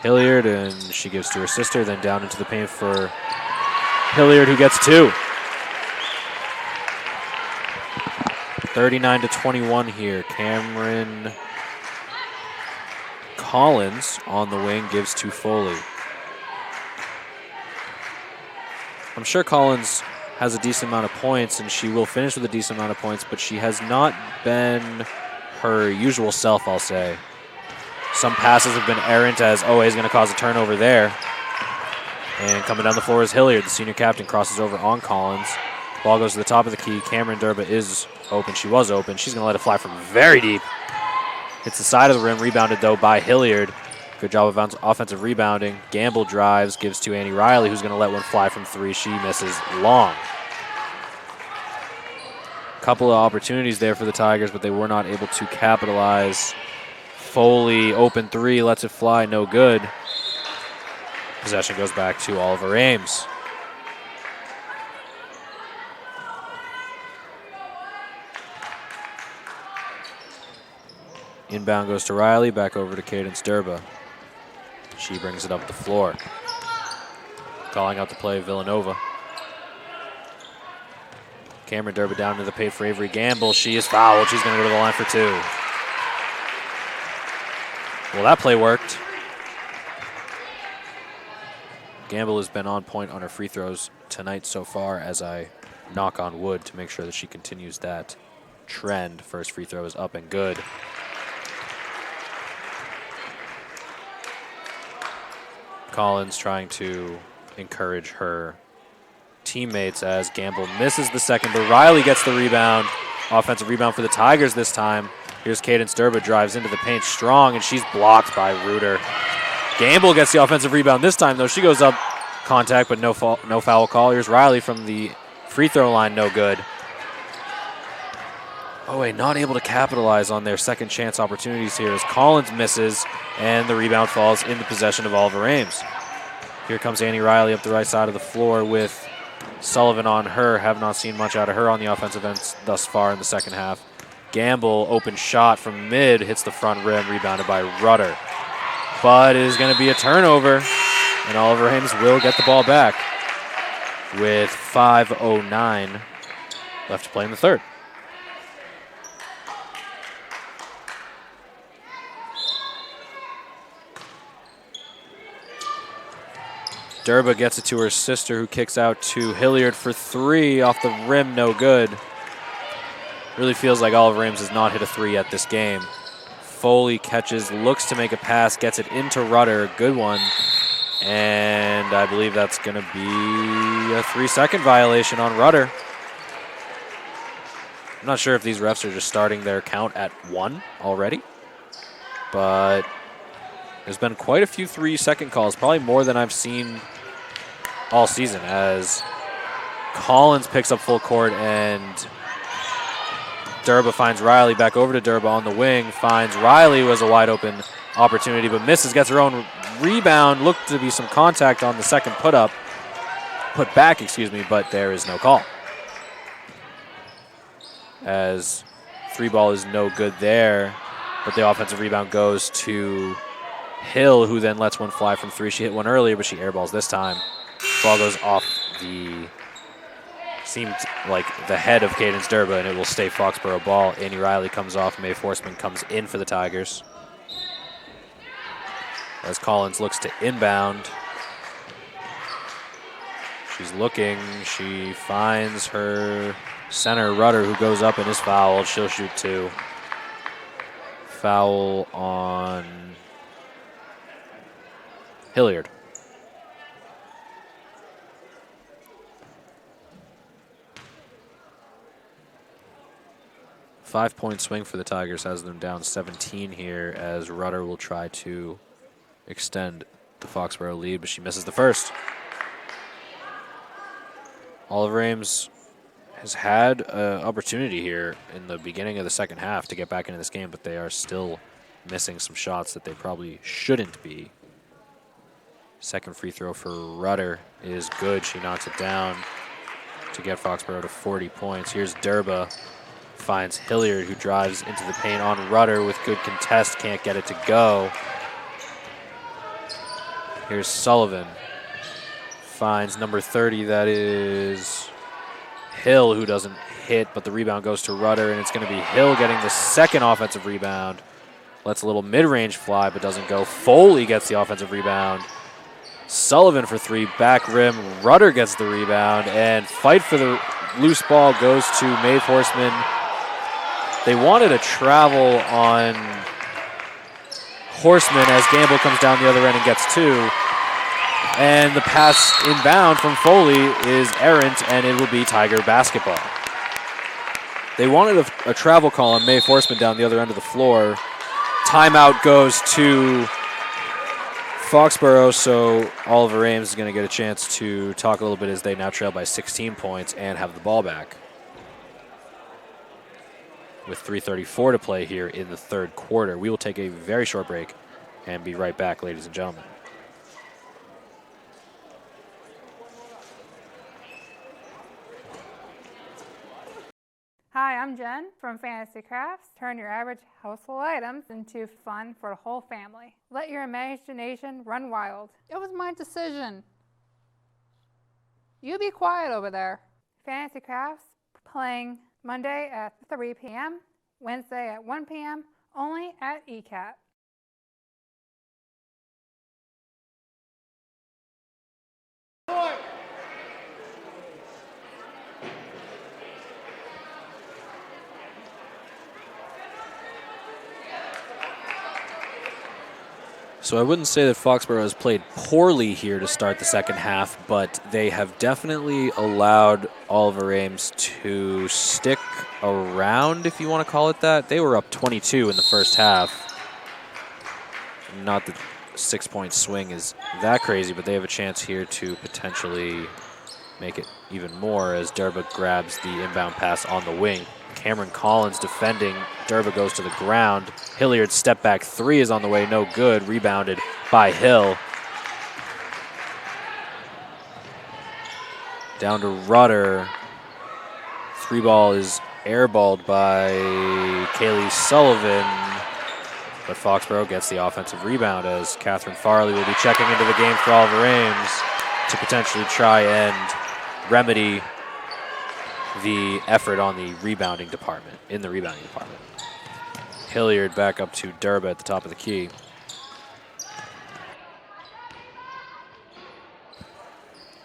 Hilliard, and she gives to her sister, then down into the paint for Hilliard, who gets 2. 39-21 here. Cameron Collins on the wing gives to Foley. I'm sure Collins has a decent amount of points, and she will finish with a decent amount of points, but she has not been her usual self, I'll say. Some passes have been errant as OA is going to cause a turnover there. And coming down the floor is Hilliard. The senior captain crosses over on Collins. Ball goes to the top of the key. Cameron Durba is open. She was open. She's going to let it fly from very deep. Hits the side of the rim. Rebounded, though, by Hilliard. Good job of offensive rebounding. Gamble drives, gives to Annie Riley, who's going to let one fly from 3. She misses long. Couple of opportunities there for the Tigers, but they were not able to capitalize. Foley, open 3, lets it fly, no good. Possession goes back to Oliver Ames. Inbound goes to Riley, back over to Cadence Durba. She brings it up the floor. Calling out the play, Villanova. Cameron Durba down to the paint for Avery Gamble. She is fouled. She's going to go to the line for 2. Well, that play worked. Gamble has been on point on her free throws tonight so far, as I knock on wood to make sure that she continues that trend. First free throw is up and good. Collins trying to encourage her teammates as Gamble misses the second, but Riley gets the rebound offensive rebound for the Tigers this time. Here's Cadence Durba, drives into the paint strong, and she's blocked by Reuter. Gamble gets the offensive rebound this time, though. She goes up, contact, but no foul call. Here's Riley from the free throw line, no good. Oh, wait, not able to capitalize on their second chance opportunities here as Collins misses, and the rebound falls in the possession of Oliver Ames. Here comes Annie Riley up the right side of the floor with Sullivan on her. Have not seen much out of her on the offensive end thus far in the second half. Gamble, open shot from mid, hits the front rim, rebounded by Rudder. But it is going to be a turnover, and Oliver Ames will get the ball back with 5:09 left to play in the third. Durba gets it to her sister, who kicks out to Hilliard for three. Off the rim, no good. Really feels like Oliver Ames has not hit a three yet this game. Foley catches, looks to make a pass, gets it into Rudder. Good one. And I believe that's going to be a 3-second violation on Rudder. I'm not sure if these refs are just starting their count at 1 already. But there's been quite a few 3-second calls, probably more than I've seen all season, as Collins picks up full court and Durba finds Riley. Back over to Durba on the wing. Finds Riley, was a wide open opportunity, but misses. Gets her own rebound. Looked to be some contact on the second put back, but there is no call. As three ball is no good there, but the offensive rebound goes to Hill, who then lets one fly from three. She hit one earlier, but she airballs this time. Ball goes off seemed like the head of Cadence Durba, and it will stay Foxboro ball. Annie Riley comes off. Mae Forsman comes in for the Tigers. As Collins looks to inbound. She's looking. She finds her center, Rudder, who goes up and is fouled. She'll shoot two. Foul on Hilliard. Five-point swing for the Tigers has them down 17 here, as Rudder will try to extend the Foxboro lead, but she misses the first. Oliver Ames has had an opportunity here in the beginning of the second half to get back into this game, but they are still missing some shots that they probably shouldn't be. Second free throw for Rudder is good. She knocks it down to get Foxboro to 40 points. Here's Durba. Finds Hilliard, who drives into the paint on Rudder with good contest. Can't get it to go. Here's Sullivan. Finds number 30, that is Hill, who doesn't hit, but the rebound goes to Rudder, and it's going to be Hill getting the second offensive rebound. Lets a little mid-range fly, but doesn't go. Foley gets the offensive rebound. Sullivan for three, back rim. Rudder gets the rebound, and fight for the loose ball goes to Mae Forsman. They wanted a travel on Horseman as Gamble comes down the other end and gets two. And the pass inbound from Foley is errant, and it will be Tiger basketball. They wanted a travel call on Mae Forsman down the other end of the floor. Timeout goes to Foxboro, so Oliver Ames is going to get a chance to talk a little bit as they now trail by 16 points and have the ball back. With 3:34 to play here in the third quarter. We will take a very short break and be right back, ladies and gentlemen. Hi, I'm Jen from Fantasy Crafts. Turn your average household items into fun for the whole family. Let your imagination run wild. It was my decision. You be quiet over there. Fantasy Crafts playing Monday at 3 p.m., Wednesday at 1 p.m., only at ECAT. So I wouldn't say that Foxboro has played poorly here to start the second half, but they have definitely allowed Oliver Ames to stick around, if you want to call it that. They were up 22 in the first half. Not that 6-point swing is that crazy, but they have a chance here to potentially make it even more as Durba grabs the inbound pass on the wing. Cameron Collins defending. Durba goes to the ground. Hilliard's step back three is on the way, no good. Rebounded by Hill. Down to Rudder. Three ball is airballed by Kaylee Sullivan. But Foxboro gets the offensive rebound as Catherine Farley will be checking into the game for Oliver Ames to potentially try and remedy the effort on the rebounding department, in the rebounding department. Hilliard back up to Durba at the top of the key.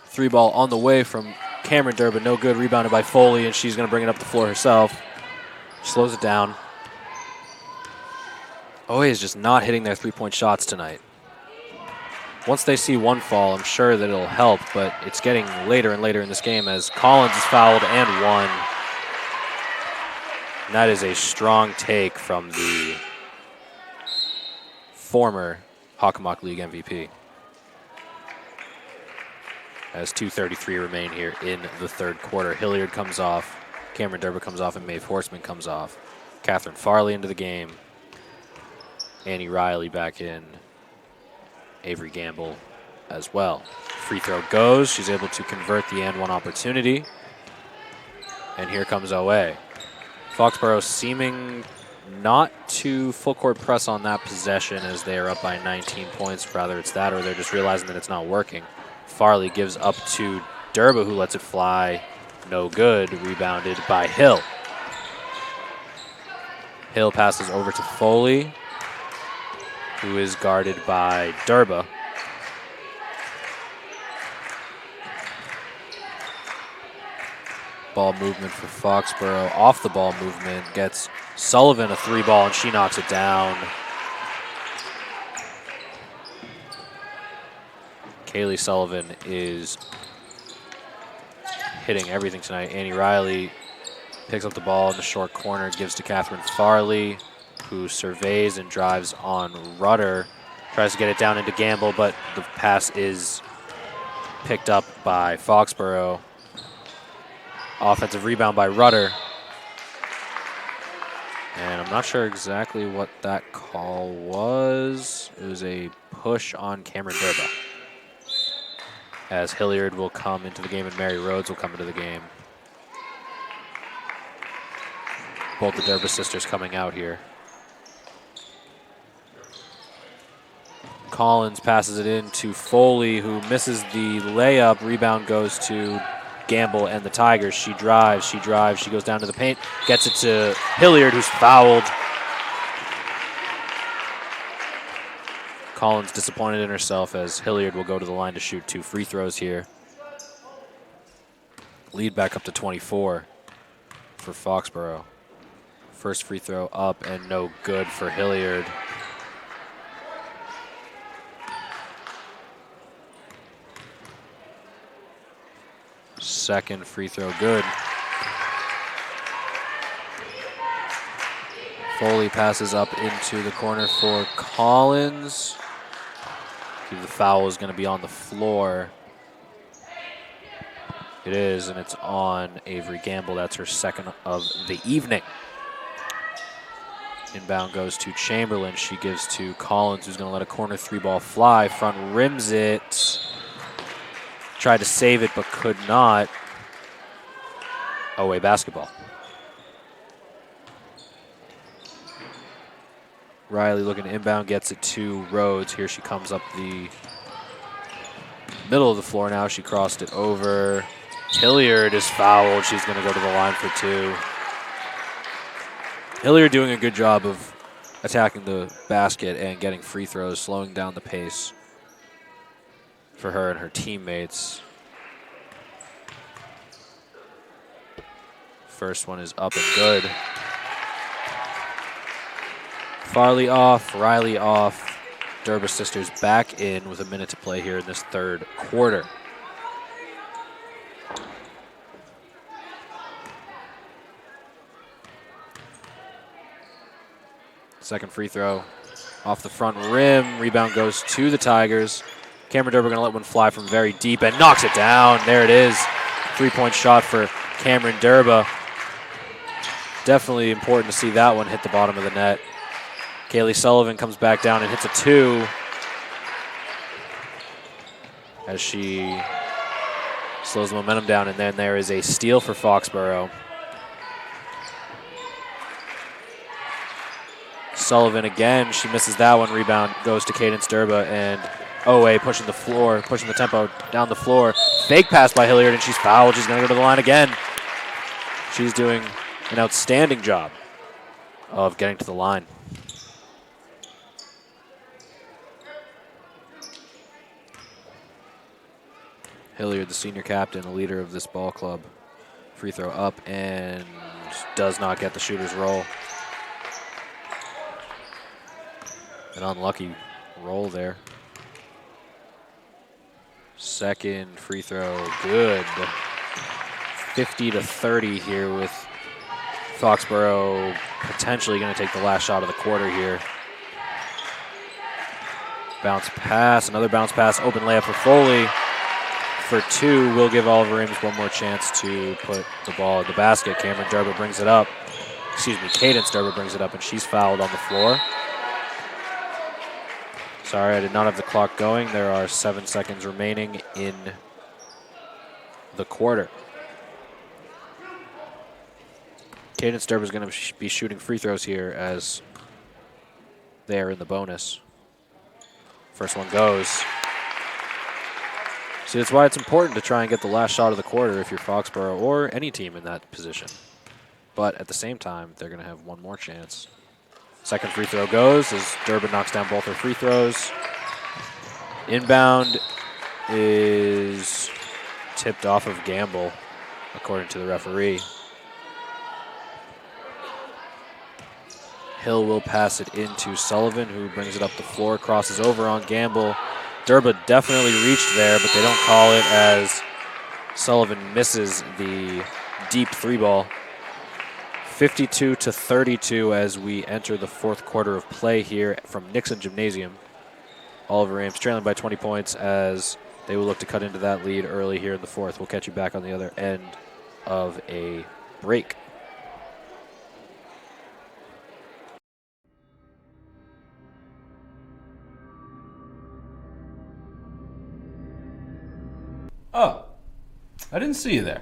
Three ball on the way from Cameron Durba, no good, rebounded by Foley, and she's going to bring it up the floor herself. Slows it down. OA is just not hitting their three-point shots tonight. Once they see one fall, I'm sure that it'll help, but it's getting later and later in this game as Collins is fouled and one. And that is a strong take from the former Hockomock League MVP. As 2:33 remain here in the third quarter. Hilliard comes off, Cameron Durba comes off, and Maeve Horseman comes off. Catherine Farley into the game. Annie Riley back in. Avery Gamble as well. Free throw goes. She's able to convert the and one opportunity. And here comes OA. Foxboro seeming not to full court press on that possession as they are up by 19 points. Rather it's that or they're just realizing that it's not working. Farley gives up to Durba, who lets it fly. No good. Rebounded by Hill. Hill passes over to Foley, who is guarded by Durba. Ball movement for Foxboro. Off the ball movement gets Sullivan a three ball and she knocks it down. Kaylee Sullivan is hitting everything tonight. Annie Riley picks up the ball in the short corner, gives to Catherine Farley, who surveys and drives on Rudder. Tries to get it down into Gamble, but the pass is picked up by Foxboro. Offensive rebound by Rudder. And I'm not sure exactly what that call was. It was a push on Cameron Durba. As Hilliard will come into the game and Mary Rhodes will come into the game. Both the Durba sisters coming out here. Collins passes it in to Foley, who misses the layup. Rebound goes to Gamble and the Tigers. She drives, she goes down to the paint, gets it to Hilliard, who's fouled. Collins disappointed in herself as Hilliard will go to the line to shoot 2 free throws here. Lead back up to 24 for Foxboro. First free throw up and no good for Hilliard. Second free throw good. Foley passes up into the corner for Collins. The foul is going to be on the floor. It is, and it's on Avery Gamble. That's her second of the evening. Inbound goes to Chamberlain. She gives to Collins, who's going to let a corner three ball fly. Front rims it. Tried to save it, but could not. OA basketball. Riley looking to inbound, gets it to Rhodes. Here she comes up the middle of the floor now. She crossed it over. Hilliard is fouled. She's going to go to the line for 2. Hilliard doing a good job of attacking the basket and getting free throws, slowing down the pace for her and her teammates. First one is up and good. Farley off, Riley off. Durba sisters back in with a minute to play here in this third quarter. Second free throw off the front rim. Rebound goes to the Tigers. Cameron Durba going to let one fly from very deep and knocks it down. There it is. 3-point shot for Cameron Durba. Definitely important to see that one hit the bottom of the net. Kaylee Sullivan comes back down and hits a 2 as she slows the momentum down, and then there is a steal for Foxboro. Sullivan again, she misses that one. Rebound goes to Cadence Durba, and Owe pushing the tempo down the floor. Fake pass by Hilliard, and she's fouled. She's going to go to the line again. She's doing an outstanding job of getting to the line. Hilliard, the senior captain, the leader of this ball club. Free throw up and does not get the shooter's roll. An unlucky roll there. Second free throw, good. 50-30 here with Foxboro potentially going to take the last shot of the quarter here. Bounce pass, another bounce pass, open layup for Foley. For 2, will give Oliver Ames one more chance to put the ball in the basket. Cameron Durba brings it up. Cadence Durba brings it up, and she's fouled on the floor. Sorry, I did not have the clock going. There are 7 seconds remaining in the quarter. Cadence Durba is going to be shooting free throws here as they are in the bonus. First one goes. See, that's why it's important to try and get the last shot of the quarter if you're Foxboro or any team in that position. But at the same time, they're going to have one more chance. Second free throw goes as Durban knocks down both her free throws. Inbound is tipped off of Gamble, according to the referee. Hill will pass it into Sullivan, who brings it up the floor, crosses over on Gamble. Durba definitely reached there, but they don't call it as Sullivan misses the deep 3-ball. 52-32 as we enter the fourth quarter of play here from Nixon Gymnasium. Oliver Ames trailing by 20 points as they will look to cut into that lead early here in the fourth. We'll catch you back on the other end of a break. Oh, I didn't see you there.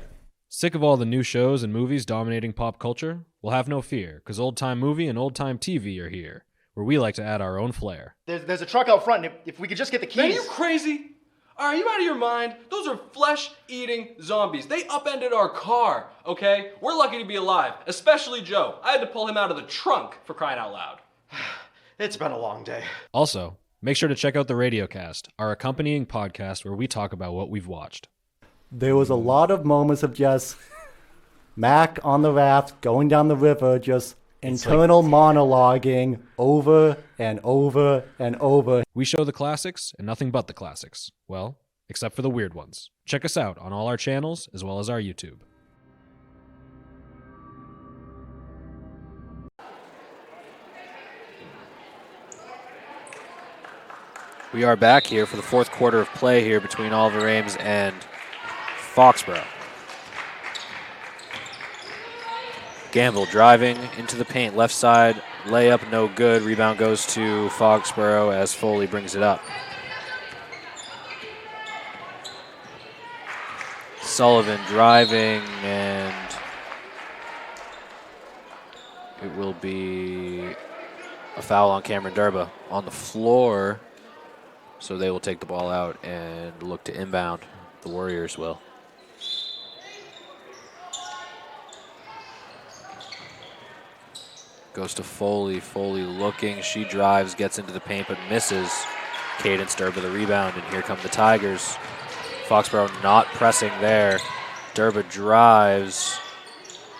Sick of all the new shows and movies dominating pop culture? Well, have no fear, because Old Time Movie and Old Time TV are here, where we like to add our own flair. There's a truck out front, and if we could just get the keys. Man, are you crazy? Are you out of your mind? Those are flesh-eating zombies. They upended our car, okay? We're lucky to be alive, especially Joe. I had to pull him out of the trunk, for crying out loud. It's been a long day. Also, make sure to check out the Radiocast, our accompanying podcast where we talk about what we've watched. There was a lot of moments of just Mac on the raft going down the river, just internal monologuing over and over and over. We show the classics and nothing but the classics. Well, except for the weird ones. Check us out on all our channels as well as our YouTube. We are back here for the fourth quarter of play here between Oliver Ames and Foxboro. Gamble driving into the paint, left side, layup no good. Rebound goes to Foxboro as Foley brings it up. Sullivan driving, and it will be a foul on Cameron Durba on the floor. So they will take the ball out and look to inbound. The Warriors will. Goes to Foley. Foley looking. She drives, gets into the paint, but misses. Cadence Durba the rebound, and here come the Tigers. Foxboro not pressing there. Durba drives,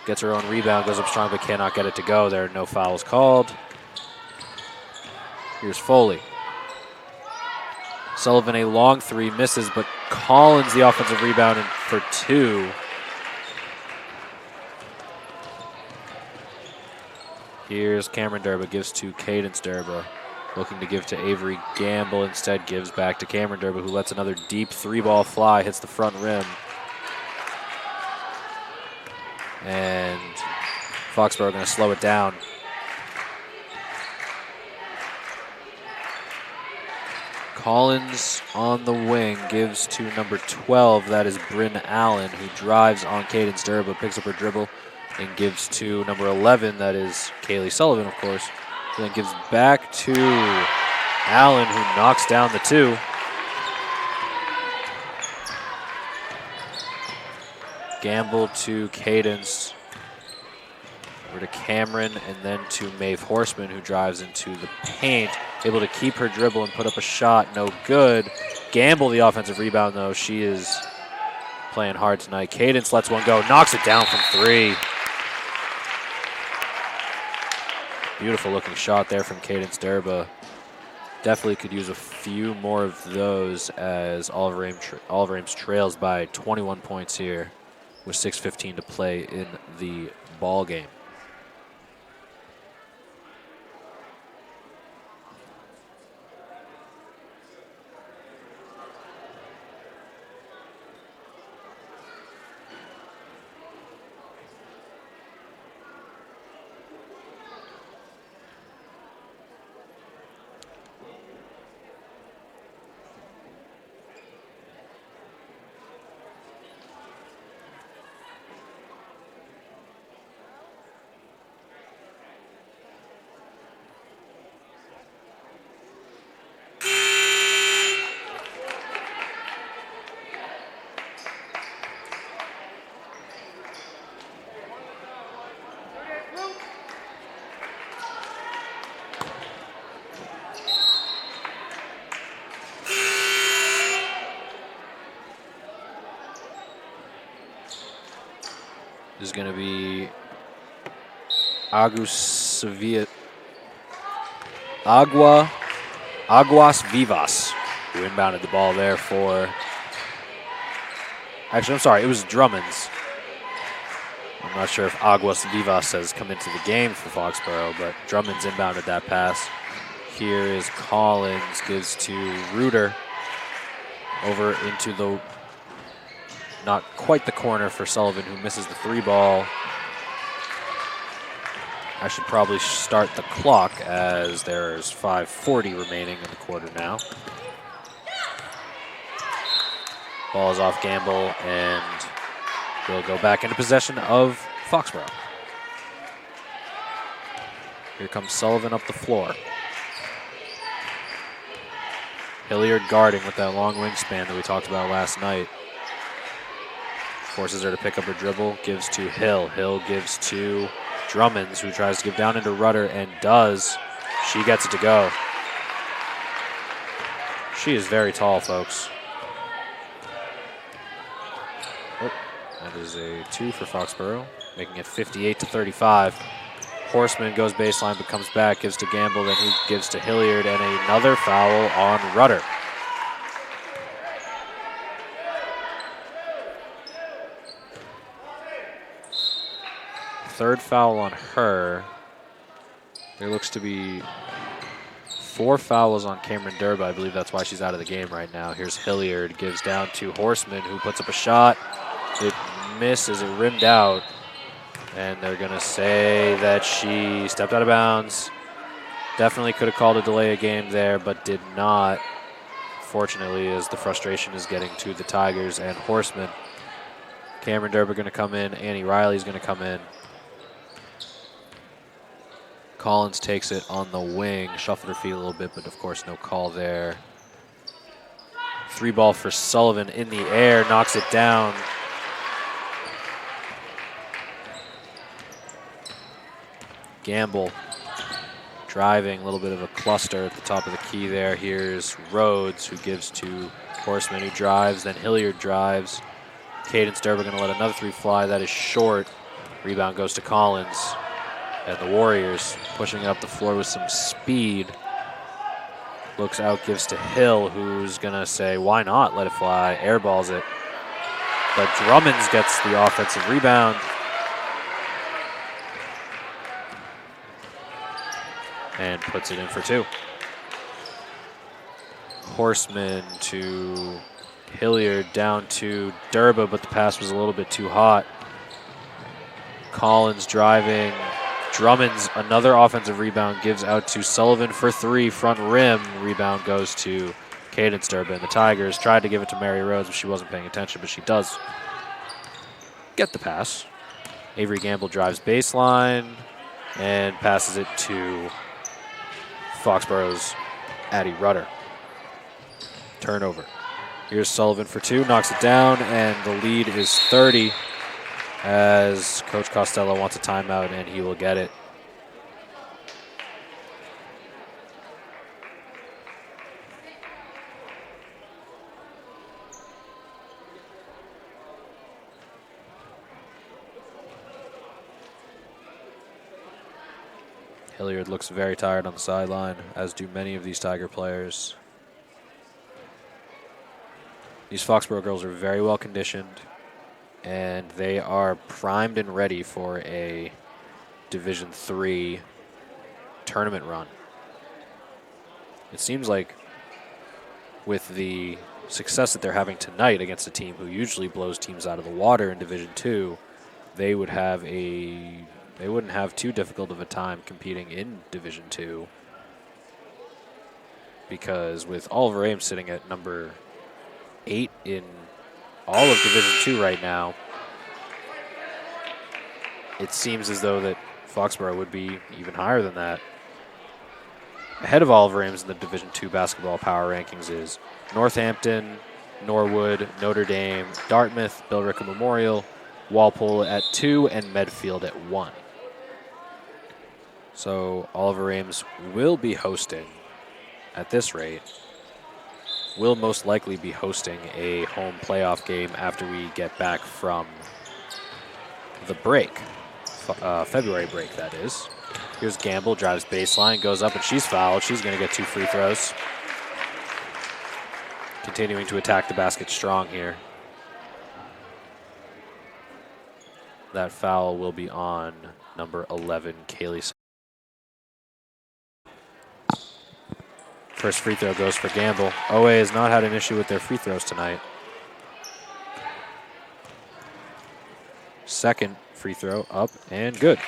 gets her own rebound, goes up strong, but cannot get it to go. There are no fouls called. Here's Foley. Sullivan a long three, misses, but Collins the offensive rebound and for two. Here's Cameron Durba, gives to Cadence Durba. Looking to give to Avery Gamble, instead gives back to Cameron Durba, who lets another deep three-ball fly, hits the front rim. And Foxboro going to slow it down. Collins on the wing gives to number 12, that is Bryn Allen, who drives on Cadence Durba, picks up her dribble, and gives to number 11, that is Kaylee Sullivan, of course, and then gives back to Allen, who knocks down the two. Gamble to Cadence, over to Cameron, and then to Maeve Horseman, who drives into the paint, able to keep her dribble and put up a shot, no good. Gamble the offensive rebound, though. She is playing hard tonight. Cadence lets one go, knocks it down from three. Beautiful looking shot there from Cadence Durba. Definitely could use a few more of those as Oliver Ames trails by 21 points here with 6:15 to play in the ball game. Is going to be Aguas Vivas, who inbounded the ball there for, actually, I'm sorry, it was Drummond's. I'm not sure if Aguas Vivas has come into the game for Foxboro, but Drummond's inbounded that pass. Here is Collins, gives to Reuter, over into the, not quite the corner for Sullivan, who misses the three ball. I should probably start the clock as there's 5:40 remaining in the quarter now. Ball is off Gamble, and we'll go back into possession of Foxboro. Here comes Sullivan up the floor. Hilliard guarding with that long wingspan that we talked about last night. Forces her to pick up her dribble, gives to Hill. Hill gives to Drummonds, who tries to give down into Rudder and does. She gets it to go. She is very tall, folks. Oh, that is a 2 for Foxboro, making it 58-35. Horseman goes baseline but comes back, gives to Gamble, then he gives to Hilliard, and another foul on Rudder. Third foul on her. There looks to be 4 fouls on Cameron Durba. I believe that's why she's out of the game right now. Here's Hilliard, gives down to Horseman, who puts up a shot. It misses, it rimmed out. And they're going to say that she stepped out of bounds. Definitely could have called a delay of game there, but did not. Fortunately, as the frustration is getting to the Tigers and Horseman. Cameron Durba going to come in. Annie Riley's going to come in. Collins takes it on the wing, shuffled her feet a little bit, but of course no call there. 3 ball for Sullivan in the air, knocks it down. Gamble driving, a little bit of a cluster at the top of the key there. Here's Rhodes, who gives to Horseman, who drives, then Hilliard drives. Cadence Durba going to let another 3 fly. That is short. Rebound goes to Collins. And the Warriors pushing it up the floor with some speed. Looks out, gives to Hill, who's going to say, why not? Let it fly. Airballs it. But Drummons gets the offensive rebound. And puts it in for 2. Horseman to Hilliard, down to Durba, but the pass was a little bit too hot. Collins driving. Drummond's another offensive rebound, gives out to Sullivan for 3, front rim. Rebound goes to Cadence Durba. And the Tigers tried to give it to Mary Rhodes, but she wasn't paying attention, but she does get the pass. Avery Gamble drives baseline and passes it to Foxboro's Addie Rudder. Turnover. Here's Sullivan for 2, knocks it down, and the lead is 30 as Coach Costello wants a timeout, and he will get it. Hilliard looks very tired on the sideline, as do many of these Tiger players. These Foxboro girls are very well conditioned, and they are primed and ready for a Division III tournament run. It seems like with the success that they're having tonight against a team who usually blows teams out of the water in Division II, they wouldn't have too difficult of a time competing in Division II, because with Oliver Ames sitting at number 8 in all of Division II right now, it seems as though that Foxboro would be even higher than that. Ahead of Oliver Ames in the Division II basketball power rankings is Northampton, Norwood, Notre Dame, Dartmouth, Billerica Memorial, Walpole at 2, and Medfield at 1. So Oliver Ames will be hosting, at this rate, will most likely be hosting a home playoff game after we get back from the break, February break, that is. Here's Gamble, drives baseline, goes up, and she's fouled. She's going to get 2 free throws. Continuing to attack the basket strong here. That foul will be on number 11, Kaylee. First free throw goes for Gamble. OA has not had an issue with their free throws tonight. Second free throw up and good.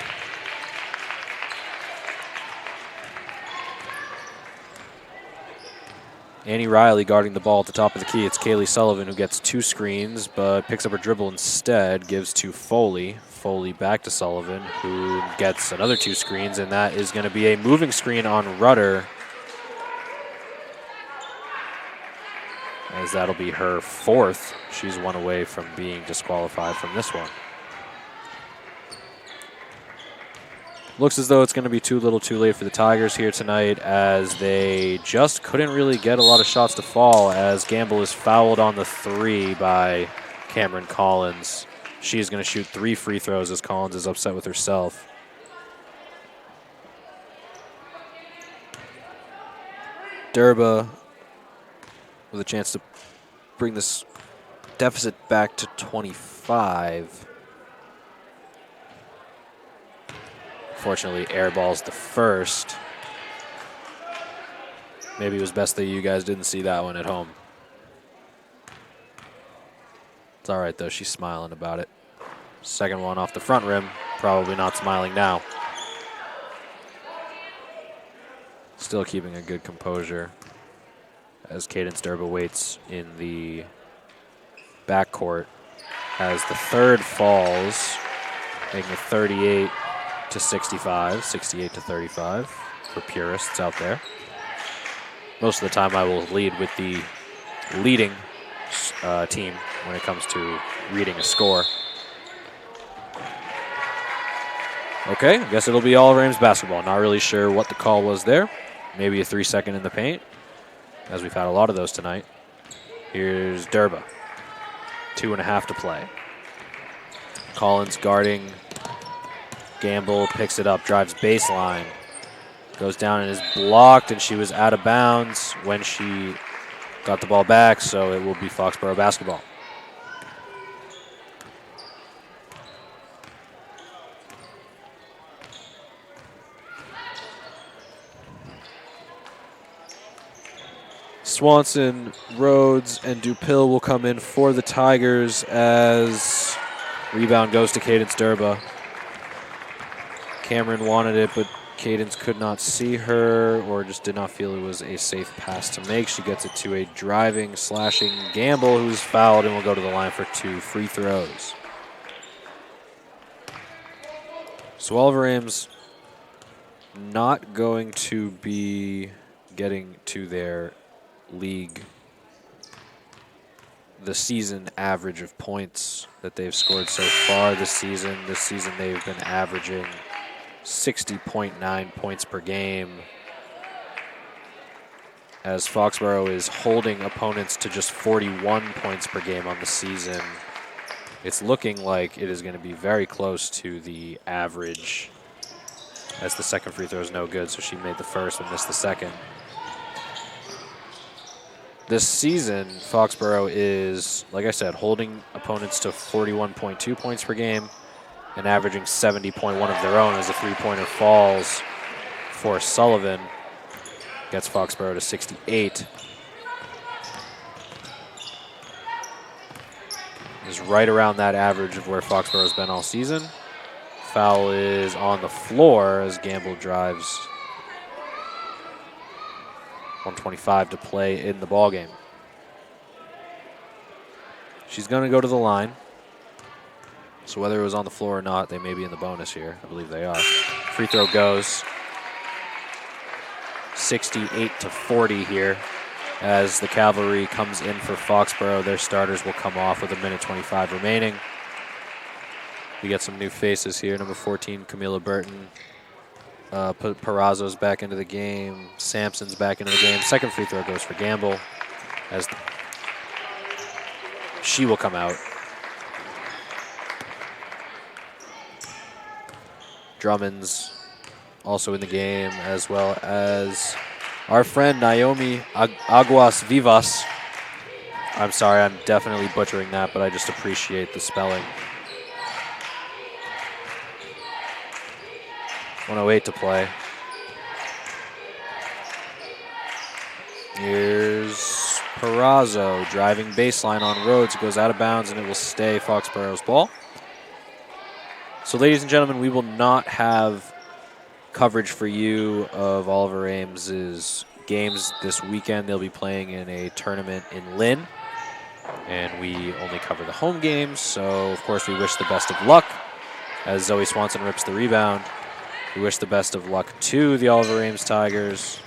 Annie Riley guarding the ball at the top of the key. It's Kaylee Sullivan who gets 2 screens, but picks up her dribble instead, gives to Foley. Foley back to Sullivan, who gets another 2 screens, and that is going to be a moving screen on Rudder, as that'll be her 4th. She's 1 away from being disqualified from this one. Looks as though it's going to be too little too late for the Tigers here tonight, as they just couldn't really get a lot of shots to fall, as Gamble is fouled on the 3 by Cameron Collins. She is going to shoot 3 free throws as Collins is upset with herself. Durba with a chance to bring this deficit back to 25. Fortunately, airballs the first. Maybe it was best that you guys didn't see that one at home. It's all right, though. She's smiling about it. Second one off the front rim. Probably not smiling now. Still keeping a good composure as Cadence Durba waits in the backcourt as the third falls, making it 38 to 65, 68 to 35 for purists out there. Most of the time I will lead with the leading team when it comes to reading a score. Okay, I guess it'll be Oliver Ames basketball. Not really sure what the call was there. Maybe a 3-second in the paint, as we've had a lot of those tonight. Here's Durba. 2.5 to play. Collins guarding Gamble, picks it up, drives baseline. Goes down and is blocked, and she was out of bounds when she got the ball back, so it will be Foxboro basketball. Swanson, Rhodes, and Dupil will come in for the Tigers as rebound goes to Cadence Durba. Cameron wanted it, but Cadence could not see her or just did not feel it was a safe pass to make. She gets it to a driving, slashing Gamble, who's fouled and will go to the line for 2 free throws. So Oliver Ames not going to be getting to their league, the season average of points that they've scored so far this season. This season they've been averaging 60.9 points per game, as Foxboro is holding opponents to just 41 points per game on the season. It's looking like it is going to be very close to the average, as the second free throw is no good, so she made the first and missed the second. This season, Foxboro is, like I said, holding opponents to 41.2 points per game and averaging 70.1 of their own as a three-pointer falls for Sullivan. Gets Foxboro to 68. Is right around that average of where Foxboro's been all season. Foul is on the floor as Gamble drives. 1:25 to play in the ballgame. She's going to go to the line. So whether it was on the floor or not, they may be in the bonus here. I believe they are. Free throw goes. 68-40 here as the Cavalry comes in for Foxboro. Their starters will come off with 1:25 remaining. We get some new faces here. Number 14, Camila Burton. Perazzo's back into the game. Sampson's back into the game. Second free throw goes for Gamble as she will come out. Drummond's also in the game, as well as our friend Naomi Aguas Vivas. I'm sorry, I'm definitely butchering that, but I just appreciate the spelling. 1:08 to play. Here's Perazzo driving baseline on Rhodes. It goes out of bounds, and it will stay Foxboro's ball. So, ladies and gentlemen, we will not have coverage for you of Oliver Ames's games this weekend. They'll be playing in a tournament in Lynn, and we only cover the home games. So, of course, we wish the best of luck as Zoe Swanson rips the rebound. We wish the best of luck to the Oliver Ames Tigers.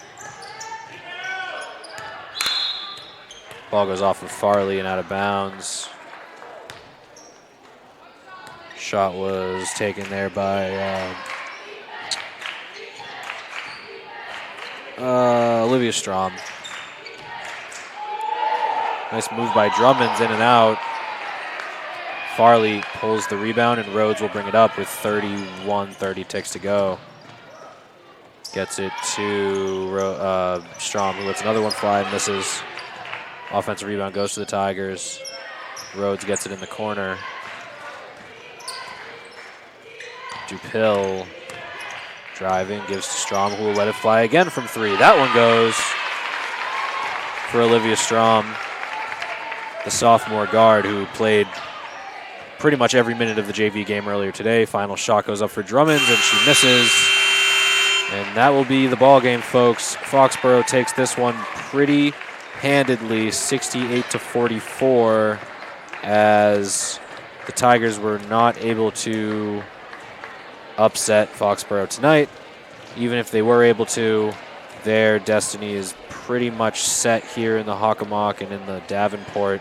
Ball goes off of Farley and out of bounds. Shot was taken there by Olivia Strom. Nice move by Drummonds, in and out. Farley pulls the rebound, and Rhodes will bring it up with 30 ticks to go. Gets it to Strom, who lets another one fly and misses. Offensive rebound goes to the Tigers. Rhodes gets it in the corner. Dupil driving, gives to Strom, who will let it fly again from 3. That one goes for Olivia Strom, the sophomore guard who played pretty much every minute of the JV game earlier today. Final shot goes up for Drummonds, and she misses. And that will be the ball game, folks. Foxboro takes this one pretty handedly, 68-44, as the Tigers were not able to upset Foxboro tonight. Even if they were able to, their destiny is pretty much set here in the Hockomock and in the Davenport.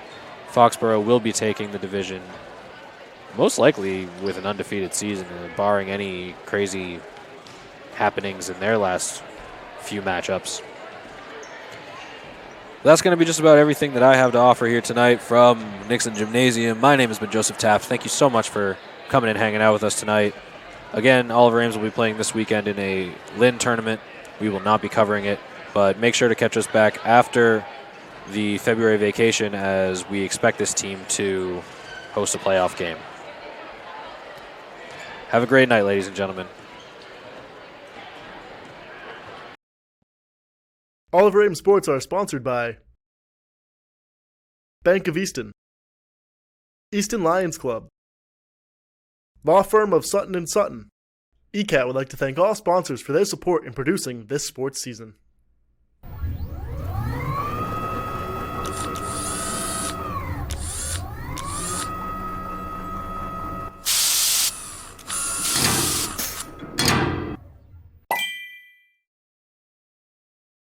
Foxboro will be taking the division, most likely with an undefeated season, barring any crazy happenings in their last few matchups. That's going to be just about everything that I have to offer here tonight from Nixon Gymnasium. My name has been Joseph Taft. Thank you so much for coming and hanging out with us tonight. Again, Oliver Ames will be playing this weekend in a Lynn tournament we will not be covering it. But make sure to catch us back after the February vacation, as we expect this team to host a playoff game. Have a great night, ladies and gentlemen. Oliver Ames Sports are sponsored by Bank of Easton, Easton Lions Club, Law Firm of Sutton & Sutton. ECAT would like to thank all sponsors for their support in producing this sports season.